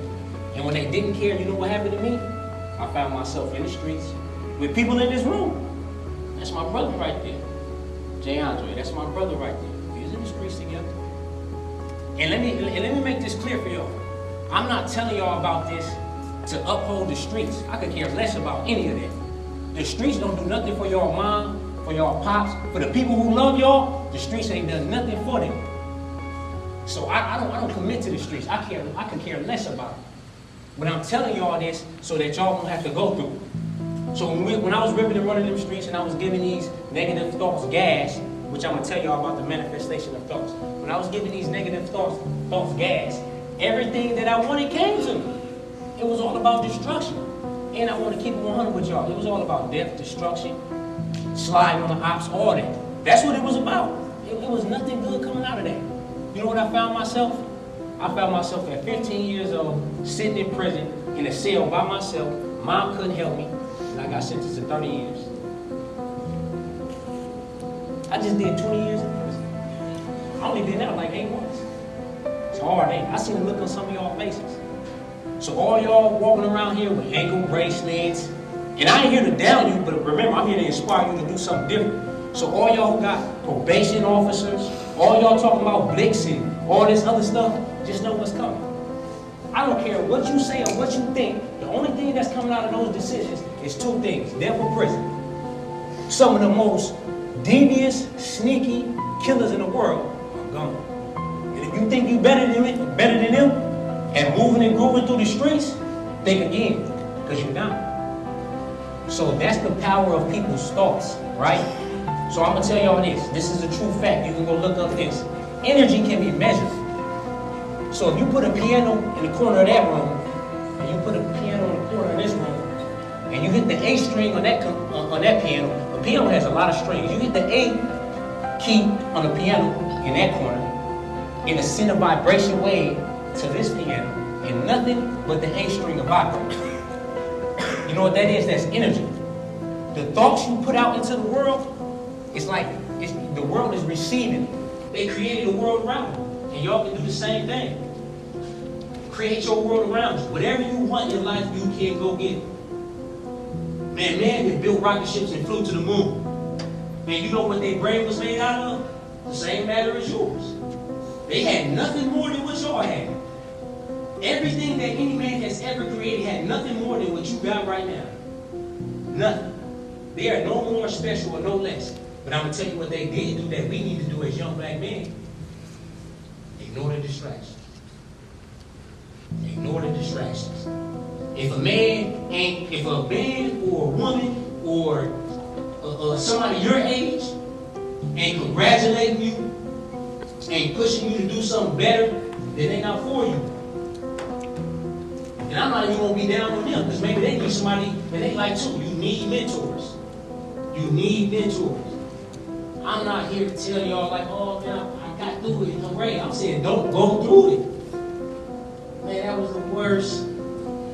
And when they didn't care, you know what happened to me? I found myself in the streets with people in this room. That's my brother right there. Jay Andre, that's my brother right there. We was in the streets together. And let me make this clear for y'all. I'm not telling y'all about this to uphold the streets. I could care less about any of that. The streets don't do nothing for y'all mom, for y'all pops, for the people who love y'all. The streets ain't done nothing for them. So I don't commit to the streets. I could care less about it. But I'm telling y'all this so that y'all don't have to go through it. So when I was ripping and running them streets and I was giving these negative thoughts gas, which I'm gonna tell y'all about the manifestation of thoughts. When I was giving these negative thoughts gas, everything that I wanted came to me. It was all about destruction. And I want to keep it 100 with y'all. It was all about death, destruction, sliding on the ops, all that. That's what it was about. It was nothing good coming out of that. You know what I found myself? I found myself at 15 years old, sitting in prison, in a cell by myself. Mom couldn't help me, and I got sentenced to 30 years. I just did 20 years in prison. I only been out like 8 months. It's hard, ain't it? I seen the look on some of y'all faces. So all y'all walking around here with ankle bracelets, and I ain't here to down you, but remember, I'm here to inspire you to do something different. So all y'all who got probation officers, all y'all talking about blicks and all this other stuff, just know what's coming. I don't care what you say or what you think. The only thing that's coming out of those decisions is 2 things: death or prison. Some of the most devious, sneaky killers in the world are gone. And if you think you better than them, and moving and grooving through the streets, think again, because you're not. So that's the power of people's thoughts, right? So I'm gonna tell y'all this. This is a true fact. You can go look up this. Energy can be measured. So if you put a piano in the corner of that room, and you put a piano in the corner of this room, and you hit the A string on that piano, the piano has a lot of strings. You hit the A key on the piano in that corner, it'll send a vibration wave to this piano, and nothing but the A string will vibrate. You know what that is? That's energy. The thoughts you put out into the world, it's like the world is receiving it. They created a world around you. And y'all can do the same thing. Create your world around you. Whatever you want in life, you can go get it. Man that built rocket ships and flew to the moon. Man, you know what their brain was made out of? The same matter as yours. They had nothing more than what y'all had. Everything that any man has ever created had nothing more than what you got right now. Nothing. They are no more special or no less. But I'm going to tell you what they did do that we need to do as young black men. Ignore the distractions. Ignore the distractions. If a man or a woman or somebody your age ain't congratulating you, ain't pushing you to do something better, then they not for you. And I'm not even gonna be down on them because maybe they need somebody that they like too. You need mentors. You need mentors. I'm not here to tell y'all like, oh man, I got through it. I'm ready. I'm saying don't go through it. Man, that was the worst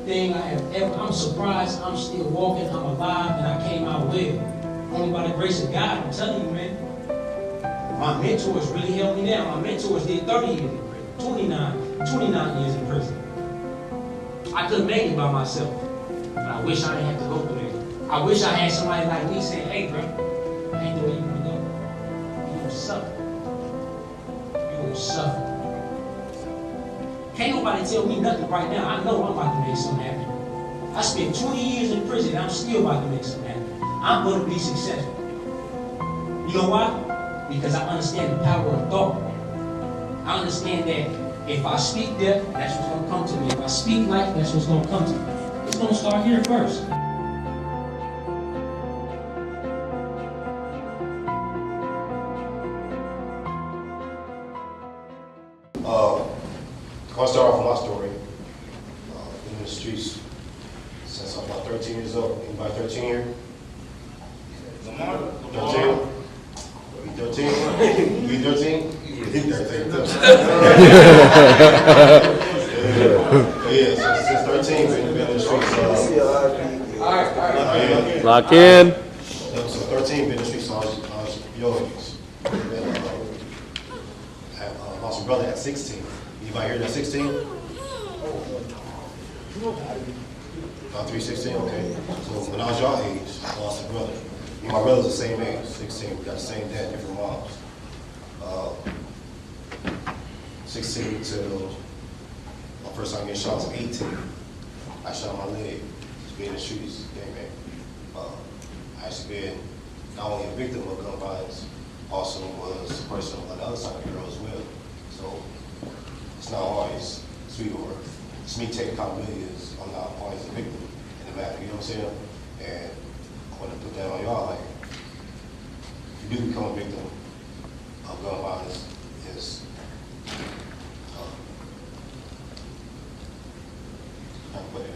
thing I have ever. I'm surprised I'm still walking, I'm alive, and I came out well. Only by the grace of God, I'm telling you, man. My mentors really held me down. My mentors did 30 years in prison, 29 years in prison. I couldn't make it by myself. But I wish I didn't have to go through that. I wish I had somebody like me saying, hey, bro, gonna suffer. Can't nobody tell me nothing right now. I know I'm about to make something happen. I spent 20 years in prison and I'm still about to make something happen. I'm gonna be successful. You know why? Because I understand the power of thought. I understand that if I speak death, that's what's gonna come to me. If I speak life, that's what's gonna come to me. It's gonna start here first. I'll start off with my story. Been in the streets since I'm about 13 years old. Anybody 13 here? 13? You 13? You 13? You 13. Yeah, since 13, been in the streets. Lock in. So 13, been in the streets, so I was your age. I lost a brother at 16. Anybody here that's 16? About 316, okay. So when I was your age, I lost a brother. Me and my brother's the same age, 16. We got the same dad, different moms. 16 till my first time getting shot was 18. I shot my leg, just being in the streets, gang. I actually been not only a victim of gun violence, also was a person on the other side of the girl as well. So it's not always sweet or it's me taking accountability is I'm not always a victim in the matter, you know what I'm saying? And I want to put that on y'all, like, if you do become a victim of gun violence, it's I put it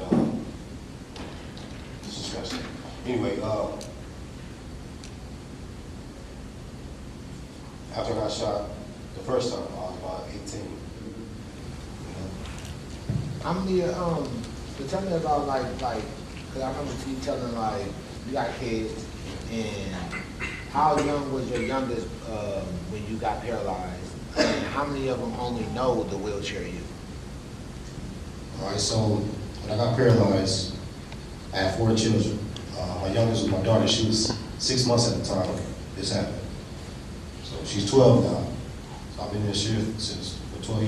it's disgusting. Anyway, after I got shot the first time, I was about 18. How many, so tell me about like, cause I remember you telling like, you got kids, and how young was your youngest, when you got paralyzed? And how many of them only know the wheelchair you? All right, so when I got paralyzed, I had 4 children. My youngest was my daughter. She was 6 months at the time this happened. So she's 12 now. So I've been in this shift since for 12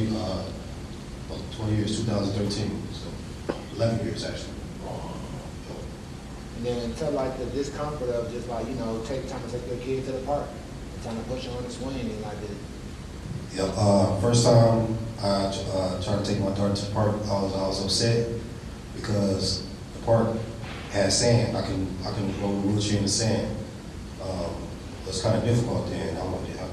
years, 2013. So 11 years actually. And then tell like the discomfort of just like, you know, take time to take your kid to the park, and time to push them on the swing and like it. Yeah, first time I tried to take my daughter to the park, I was upset because the park had sand. I couldn't go with a wheelchair in the sand. It was kind of difficult then. I'm like, I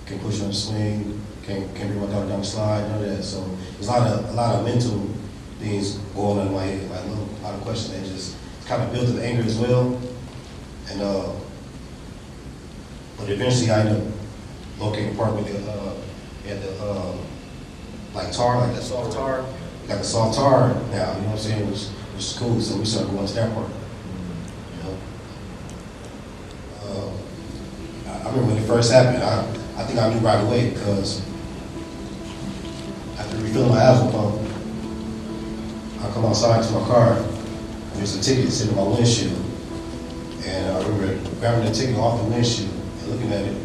can't push on the swing, can't bring my daughter down the slide, none of that. So there's a lot of mental things going on in my head, like a lot of questions that just kind of built up anger as well. And but eventually I ended up locating a park with like tar, like that soft tar. Got the soft tar now, you know what I'm saying, which is cool. So we started going to that park. You know, I remember when it first happened. I think I knew right away because after refilling my asthma pump, I come outside to my car. And there's a ticket sitting on my windshield, and I remember grabbing the ticket off the windshield and looking at it.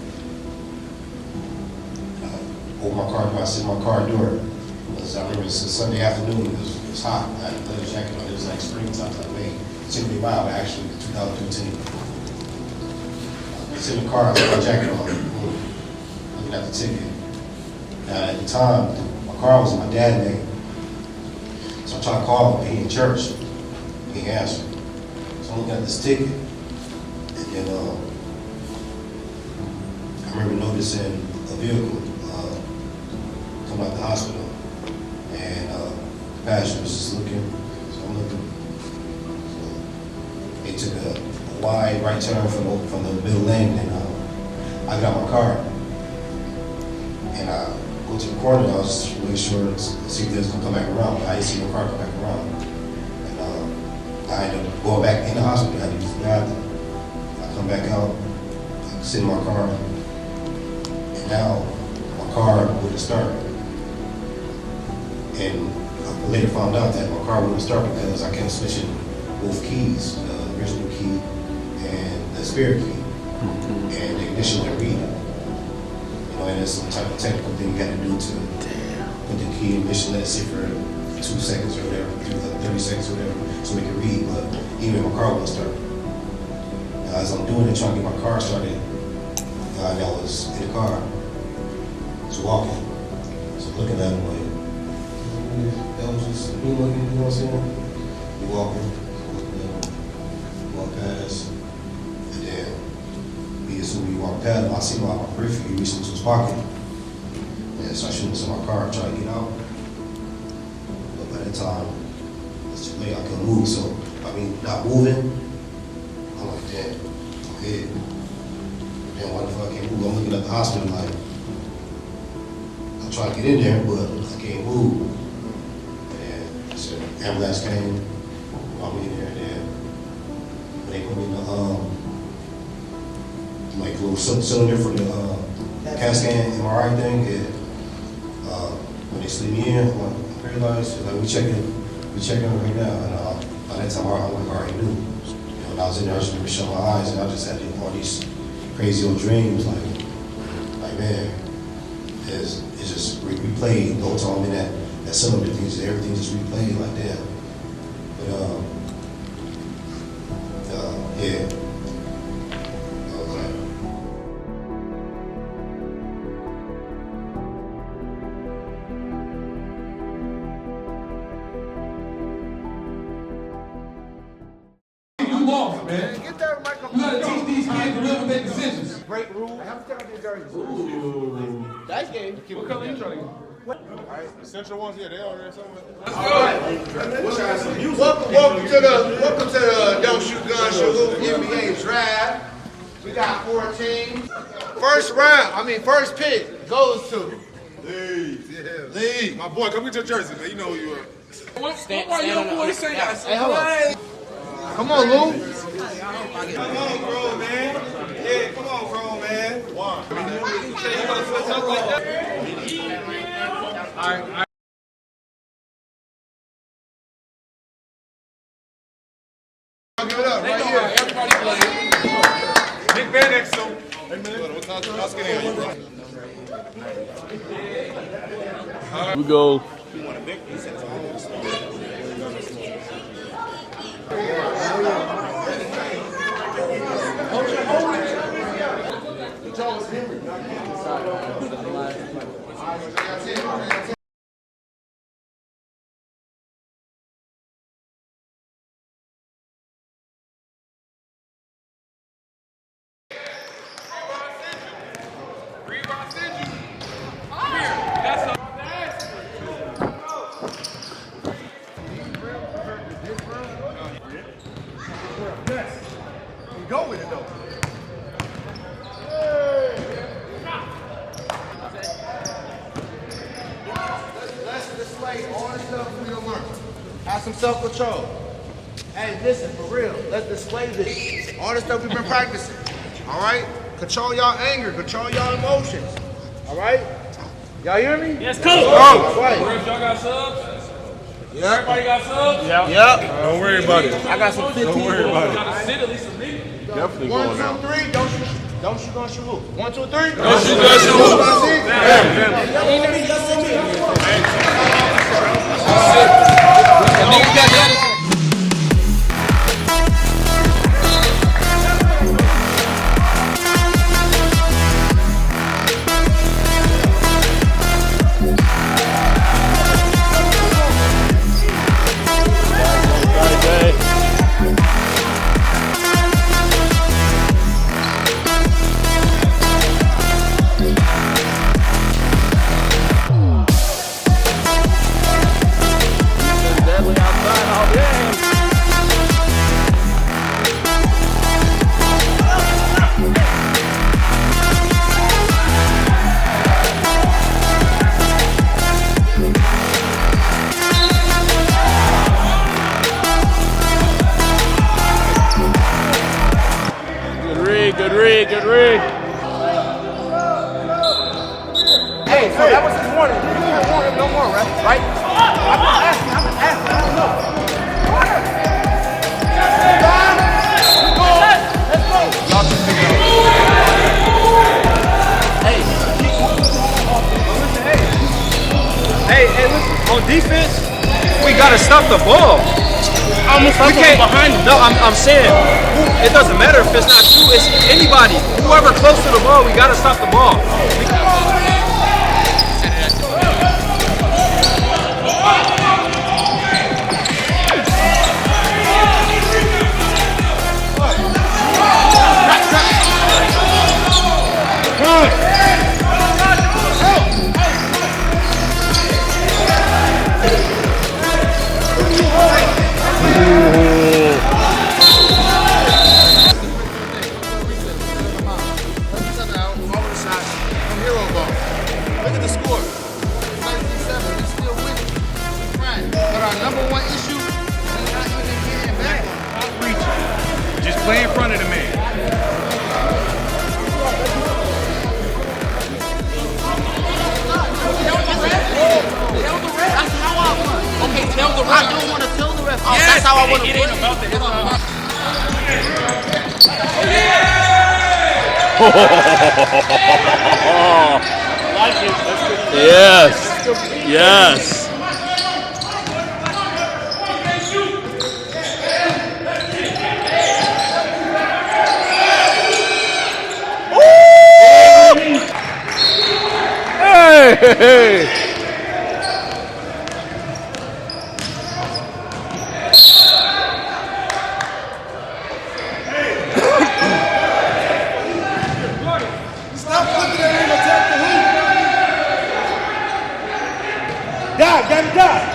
Open my car door, I sit in my car door. I remember it's a Sunday afternoon, it was hot. I had a leather jacket on, it was like springtime, like May. It's in the wild, actually, 2015. I sit in the car, I put my jacket on, looking at the ticket. Now at the time, my car was in my dad's name. So I tried to call him, he in church, he ain't answered. So I'm looking at this ticket, and then I remember noticing a vehicle come out the hospital, and the pastor was just looking, so I'm looking. So they took a wide right turn from the middle lane, and I got my car, and I go to the corner, I was just really sure to see if they was gonna come back around, but I didn't see no car come back around. And I ended up going back in the hospital, I had to use the bathroom. I come back out, I sit in my car, and now my car wouldn't start. And I later found out that my car wouldn't start because I kept switching both keys, the original key and the spare key, and the ignition wouldn't read it. And know, and there's some type of technical thing you got to do to put the key in ignition, let's say for 2 seconds or whatever, 30 seconds or whatever, so we can read, but even my car won't start. As I'm doing it, trying to get my car started, I was in the car, just walking. So looking at him like, that was just me looking, you know what I'm saying? We walking, walk past, and then as soon as we walk past him, I see my periphery reach into his pocket. And so I shoot into my car, try to get out. But by that time, it's too late, I couldn't move. So, I mean, not moving, I'm like, damn, I'm hit. Damn, why the fuck I can't move? I'm looking at the hospital like, I'm trying to get in there, but I can't move. And so ambulance came, brought me in there, and then when they put me in the, like a little cylinder for the CAT scan MRI thing, and when they slid me in, I'm paralyzed. Like we checking right now, and by that time I already knew. You know, when I was in there, I just remember shutting my eyes, and I just had all these crazy old dreams, like man, it's just replayed the whole time in that cylinder thing, everything just replayed like that. But yeah. Man, get that microphone. You gotta teach these kids to really make decisions. Break rule. I have to take out these jerseys. Ooh. Nice game. What color you trying to get? Alright, the central ones, yeah, they are there somewhere. Let's go. Welcome to the Don't Shoot Gun Shoot Hoop NBA draft. We got 4 teams. First pick goes to Lee. My boy, come get your jersey, man. You know who you are. Why your boy say that? Hey, hold on. Come on, Lou. Come on, bro, man. Yeah, come on, bro, man. One. All right. Give it up right here. Everybody play. Big Van next to him. Hey, man. How skinny are you, bro? We go. Go with it though. Let's display all the stuff we learned. Have some self-control. Hey, listen, for real, let's display this. All the stuff we've been practicing. All right? Control y'all anger, control y'all emotions. All right? Y'all hear me? Yes, coach. All right. Y'all got subs? Yeah. Everybody got subs? Yep. Don't worry about it. I got some 15. Don't worry about it. Gotta sit at least a minute. Definitely 1, going out. 2, 3. Don't shoot, gonna shoot who? 1, 2, 3. Don't shoot, gonna shoot who? Niggas got that. gotta stop the ball. Almost We can't. No, I'm saying it doesn't matter if it's not you. It's anybody. Whoever close to the ball, we gotta stop the ball. Look at the score. 19-7. We still winning. But our number one issue is not even getting back. Just play in front of the man. That's how I want. Okay, tell the ref. I don't want to tell the ref. Oh, Yes, that's how I want to it ain't about that. It's about Yes. Yes. Hey! Stop looking at him, attack the hoop. Die, gotta die.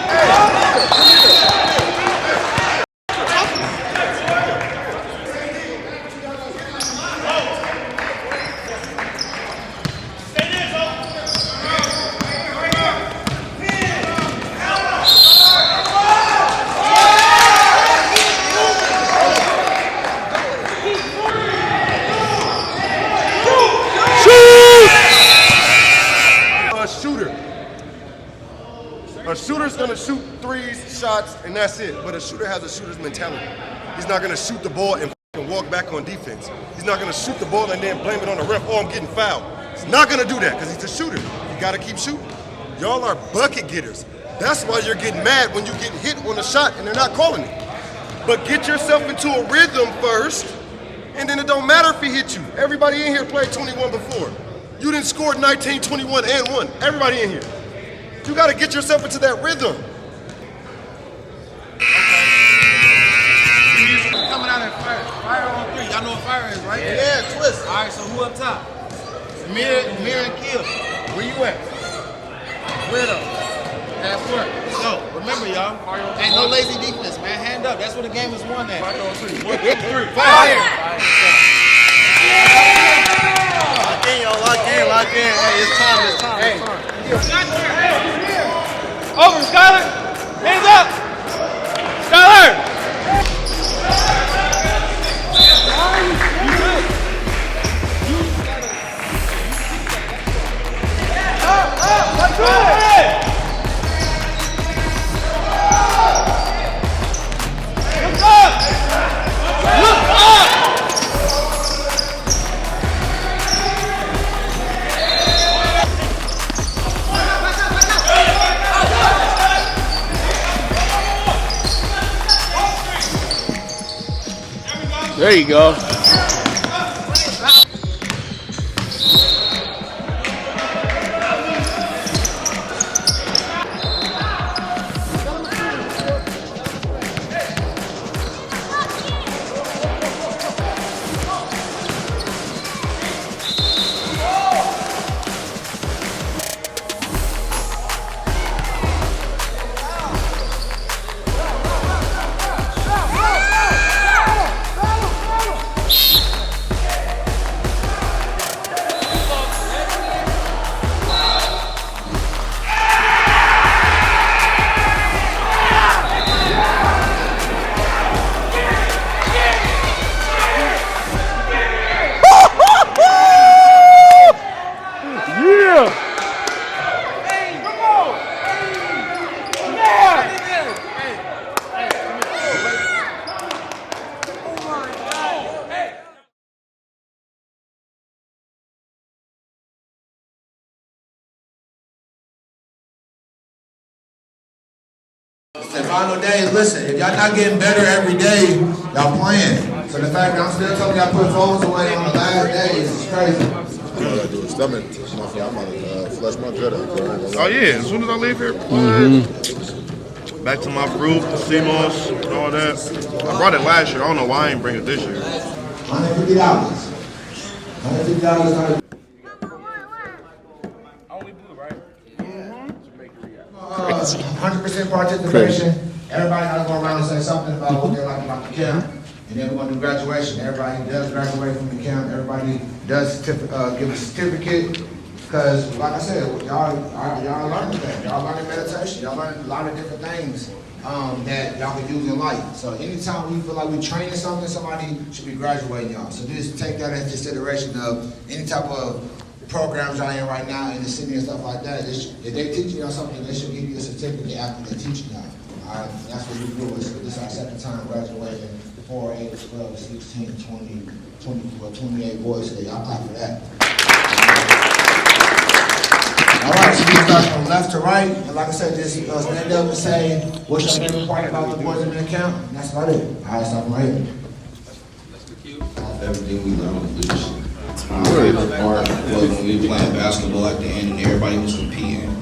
A shooter's gonna shoot threes, shots, and that's it. But a shooter has a shooter's mentality. He's not gonna shoot the ball and walk back on defense. He's not gonna shoot the ball and then blame it on the ref. Oh, I'm getting fouled. He's not gonna do that because he's a shooter. You gotta keep shooting. Y'all are bucket getters. That's why you're getting mad when you get hit on a shot and they're not calling it. But get yourself into a rhythm first, and then it don't matter if he hit you. Everybody in here played 21 before. You didn't score 19, 21, and 1. Everybody in here. You got to get yourself into that rhythm. Coming out and fire on three. Y'all know what fire is, right? Yeah, twist. All right, so who up top? Mirror and kill. Where you at? Where though? That's work. So remember, y'all, ain't no lazy defense, man. Hand up. That's where the game is won at. Fire on three. 1, 2, 3. Fire. Lock in, y'all. Lock in, lock in. Hey, it's time. Hey. Over, Skyler! Hands up! Skyler! Let's go! Look up! There you go. final days, listen, if y'all not getting better every day, y'all playing. So the fact that I'm still telling y'all put phones away on the last days is crazy. All I gotta do is stomach. I'm about to flush my gut out. Oh yeah, as soon as I leave here, back to my fruit, sea moss, and all that. I brought it last year. I don't know why I ain't bring it this year. $150. $150. 100% participation. Everybody got to go around and say something about what they like about the camp. And then we're going to do graduation. Everybody does graduate from the camp. Everybody does give a certificate. Because, like I said, y'all learning things. Y'all learning meditation. Y'all learning a lot of different things that y'all can use in life. So anytime we feel like we're training something, somebody should be graduating y'all. So just take that into consideration of any type of programs y'all in right now in the city and stuff like that. If they teaching y'all something, they should give you a certificate after they're teaching y'all. All right, that's what we do. This is our second time graduating 4, 8, 12, 16, 20, 24, 28 boys today. Y'all clap for that. All right, so we start from left to right. And like I said, just stand up and say, what's your favorite part about the boys in the camp? And that's about it. All right, stop right here. Everything we learned was leadership. My favorite part was when we were playing basketball at the end and everybody was competing.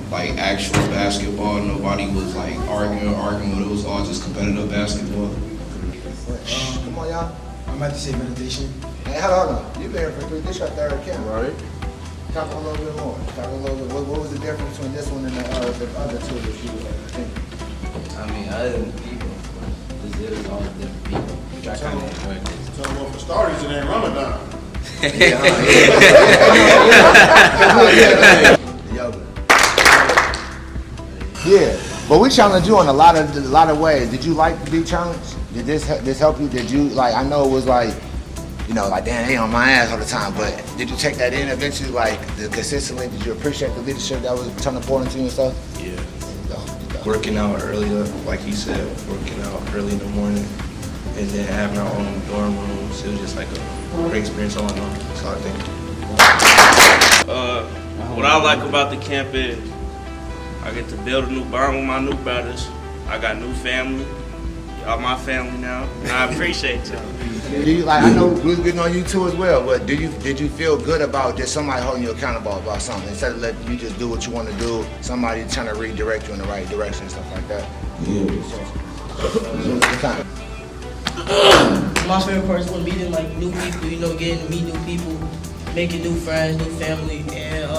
Like actual basketball, nobody was like arguing, it was all just competitive basketball. Come on, y'all. I'm about to say meditation. Hey, hold on. You've been here for 3, this your third camp, right? Talk a little bit more. Talk a little bit. What was the difference between this one and the other two that you think? I mean, other than people, it was all different people. Which I kind of enjoyed this. So, well, for starters, it ain't Ramadan. Yeah, but we challenged you on a lot of ways. Did you like to be challenged? Did this help you? Did you like? I know it was like, you know, like damn, they on my ass all the time. But did you take that in eventually? Like consistently? Did you appreciate the leadership that was a ton of important to you and stuff? Yeah. Working out early, like he said, working out early in the morning, and then having our own dorm rooms. It was just like a great experience all in all. That's all I think. What I like about the camp is I get to build a new bond with my new brothers. I got new family. Y'all my family now, and I appreciate y'all. Do you like? I know we was getting on you too as well, but did you feel good about just somebody holding you accountable about something instead of letting you just do what you want to do? Somebody trying to redirect you in the right direction and stuff like that. Yeah. My favorite part is when meeting like new people. You know, getting to meet new people, making new friends, new family, and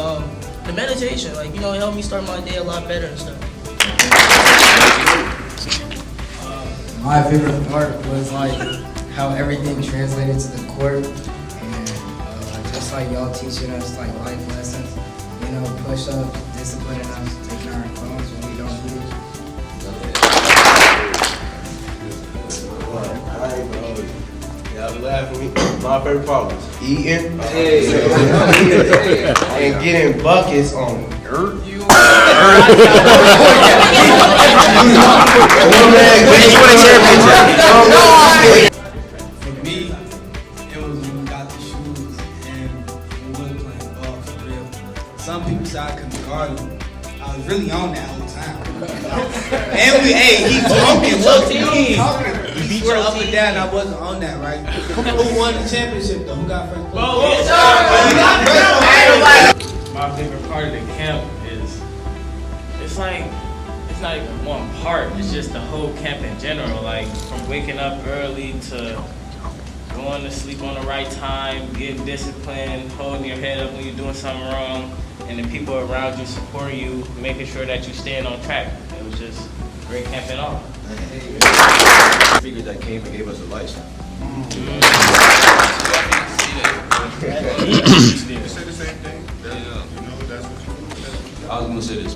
the meditation. Like it helped me start my day a lot better and stuff. My favorite part was like how everything translated to the court, and just like y'all teaching us like life lessons, push up, disciplining us, taking our phones when we don't need it. Y'all be laughing at me. My favorite part was eating and getting buckets on earth. For me, it was when we got the shoes and we wasn't playing ball for real. Some people said I couldn't guard them. I was really on that whole time. And he talking, look, he swear up and down I wasn't on that, right? Who won the championship though? Who got first place? My favorite part of the camp is it's not even one part, it's just the whole camp in general. Like from waking up early to going to sleep on the right time, getting disciplined, holding your head up when you're doing something wrong, and the people around you supporting you, making sure that you're staying on track. It was just great camp and all. Figures that came and gave us a lifestyle. You say the same thing. I was gonna say this.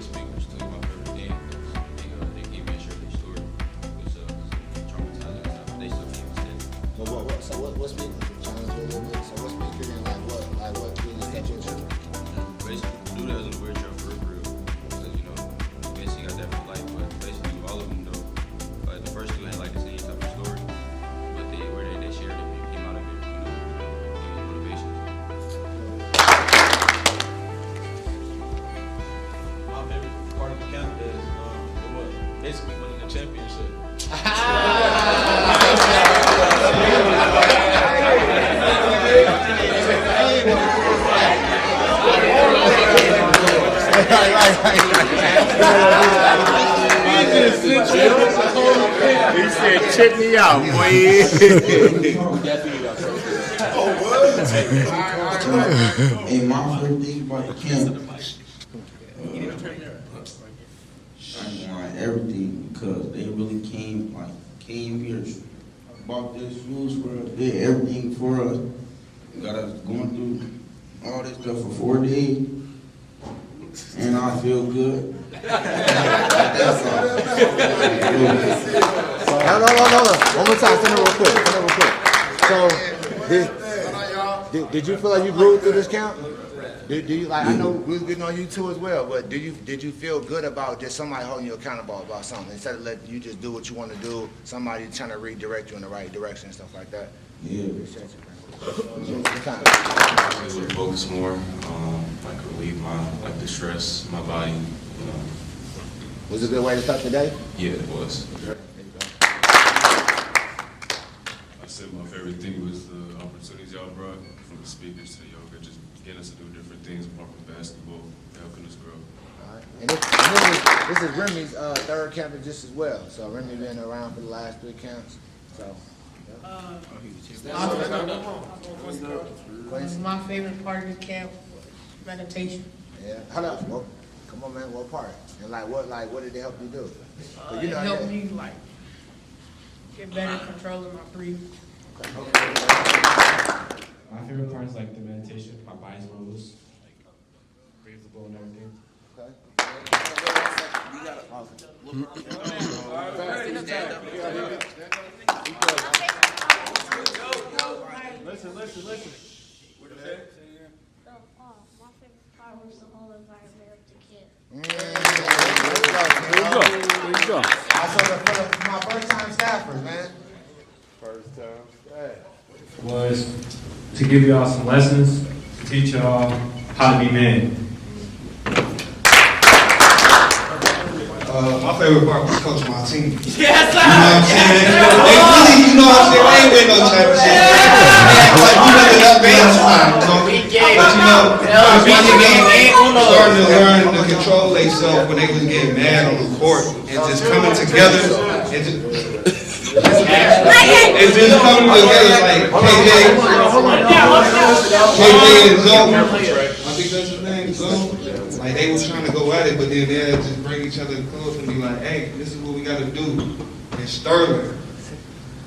Speakers too. My favorite thing. They gave me a short story. It was traumatizing and stuff. They still keep it steady. So what speaker? Challenge a little bit. So what speaker and what really got you? Basically, do that as a weird job for real. Because basically got that for life. But basically, all of them though. Like the first two had like the same type of story, but they shared it and came out of it. Gave motivation. My favorite part of the camp is Basically winning the championship. He said, check me out, boy. Hey, my favorite thing about the camp, I want everything because they really came here, bought their shoes for us, did everything for us, got us going through all this stuff for 4 days, and I feel good. That's all. No. One more time. Send it real quick. So, did you feel like you grew through this camp? Do you like? I know we was getting on you too as well, but did you feel good about just somebody holding you accountable about something instead of letting you just do what you want to do? Somebody trying to redirect you in the right direction and stuff like that. Yeah. Appreciate you, To focus more, like relieve the stress, my body. Was it a good way to start the day? Yeah, it was. I said my favorite thing was the opportunities y'all brought, from the speakers to yoga, just getting us to do different things apart from basketball, helping us grow. All right. And this is Remy's third camp just as well. So Remy been around for the last 3 camps. So. My favorite part of the camp, meditation. Yeah. Hold up. Well, come on, man. What part? And what did it help you do? It helped me get better controlling my breathing. My favorite part is like the meditation. My body's more loose, breathable and everything. Okay. Listen. My favorite part was the whole environment of the camp. There you go. Also, for my first time staffers, man. First time. Was to give y'all some lessons, to teach y'all how to be men. My favorite part was coaching my team. Yes, sir. You know what I'm saying? They really, you know what I'm saying? They ain't win no championship. Like, we went to that band time. But you know, starting to learn to control themselves when they was getting mad on the court and just coming together and just coming together like KJ and Zoe. I think that's his name, Zoe. Like they was trying to go at it, but then they'd just bring each other close and be like, hey, this is what we got to do. And Sterling,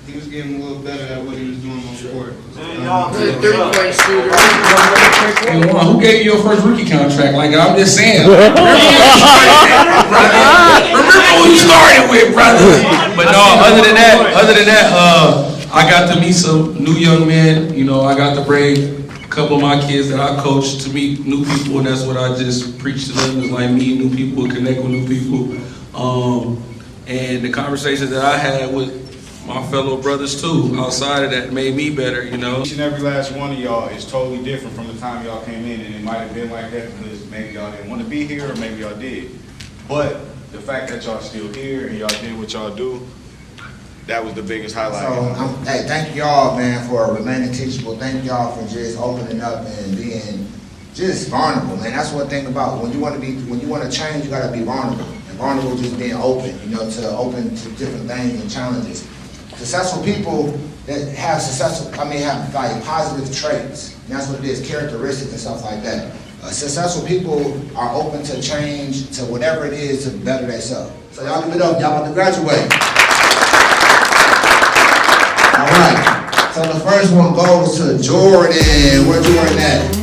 he was getting a little better at what he was doing on the court. Three-point shooter. Hey, Juan, who gave you your first rookie contract? Like, I'm just saying. Remember who you started with, brother. But no, other than that, I got to meet some new young men. You know, I got to bring a couple of my kids that I coach to meet new people, and that's what I just preach to them, is like meeting new people, connect with new people. And the conversations that I had with my fellow brothers too, outside of that, made me better, you know. Each and every last one of y'all is totally different from the time y'all came in, and it might have been like that because maybe y'all didn't want to be here or maybe y'all did. But the fact that y'all still here and y'all did what y'all do, that was the biggest highlight. So, hey, thank y'all, man, for remaining teachable. Thank y'all for just opening up and being just vulnerable, man. That's one thing about when you want to change, you gotta be vulnerable. And vulnerable just being open, you know, open to different things and challenges. Successful people that have have like positive traits. And that's what it is, characteristics and stuff like that. Successful people are open to change, to whatever it is, to better themselves. So y'all give it up, y'all about to graduate. All right, so the first one goes to Jordan. Where Jordan at?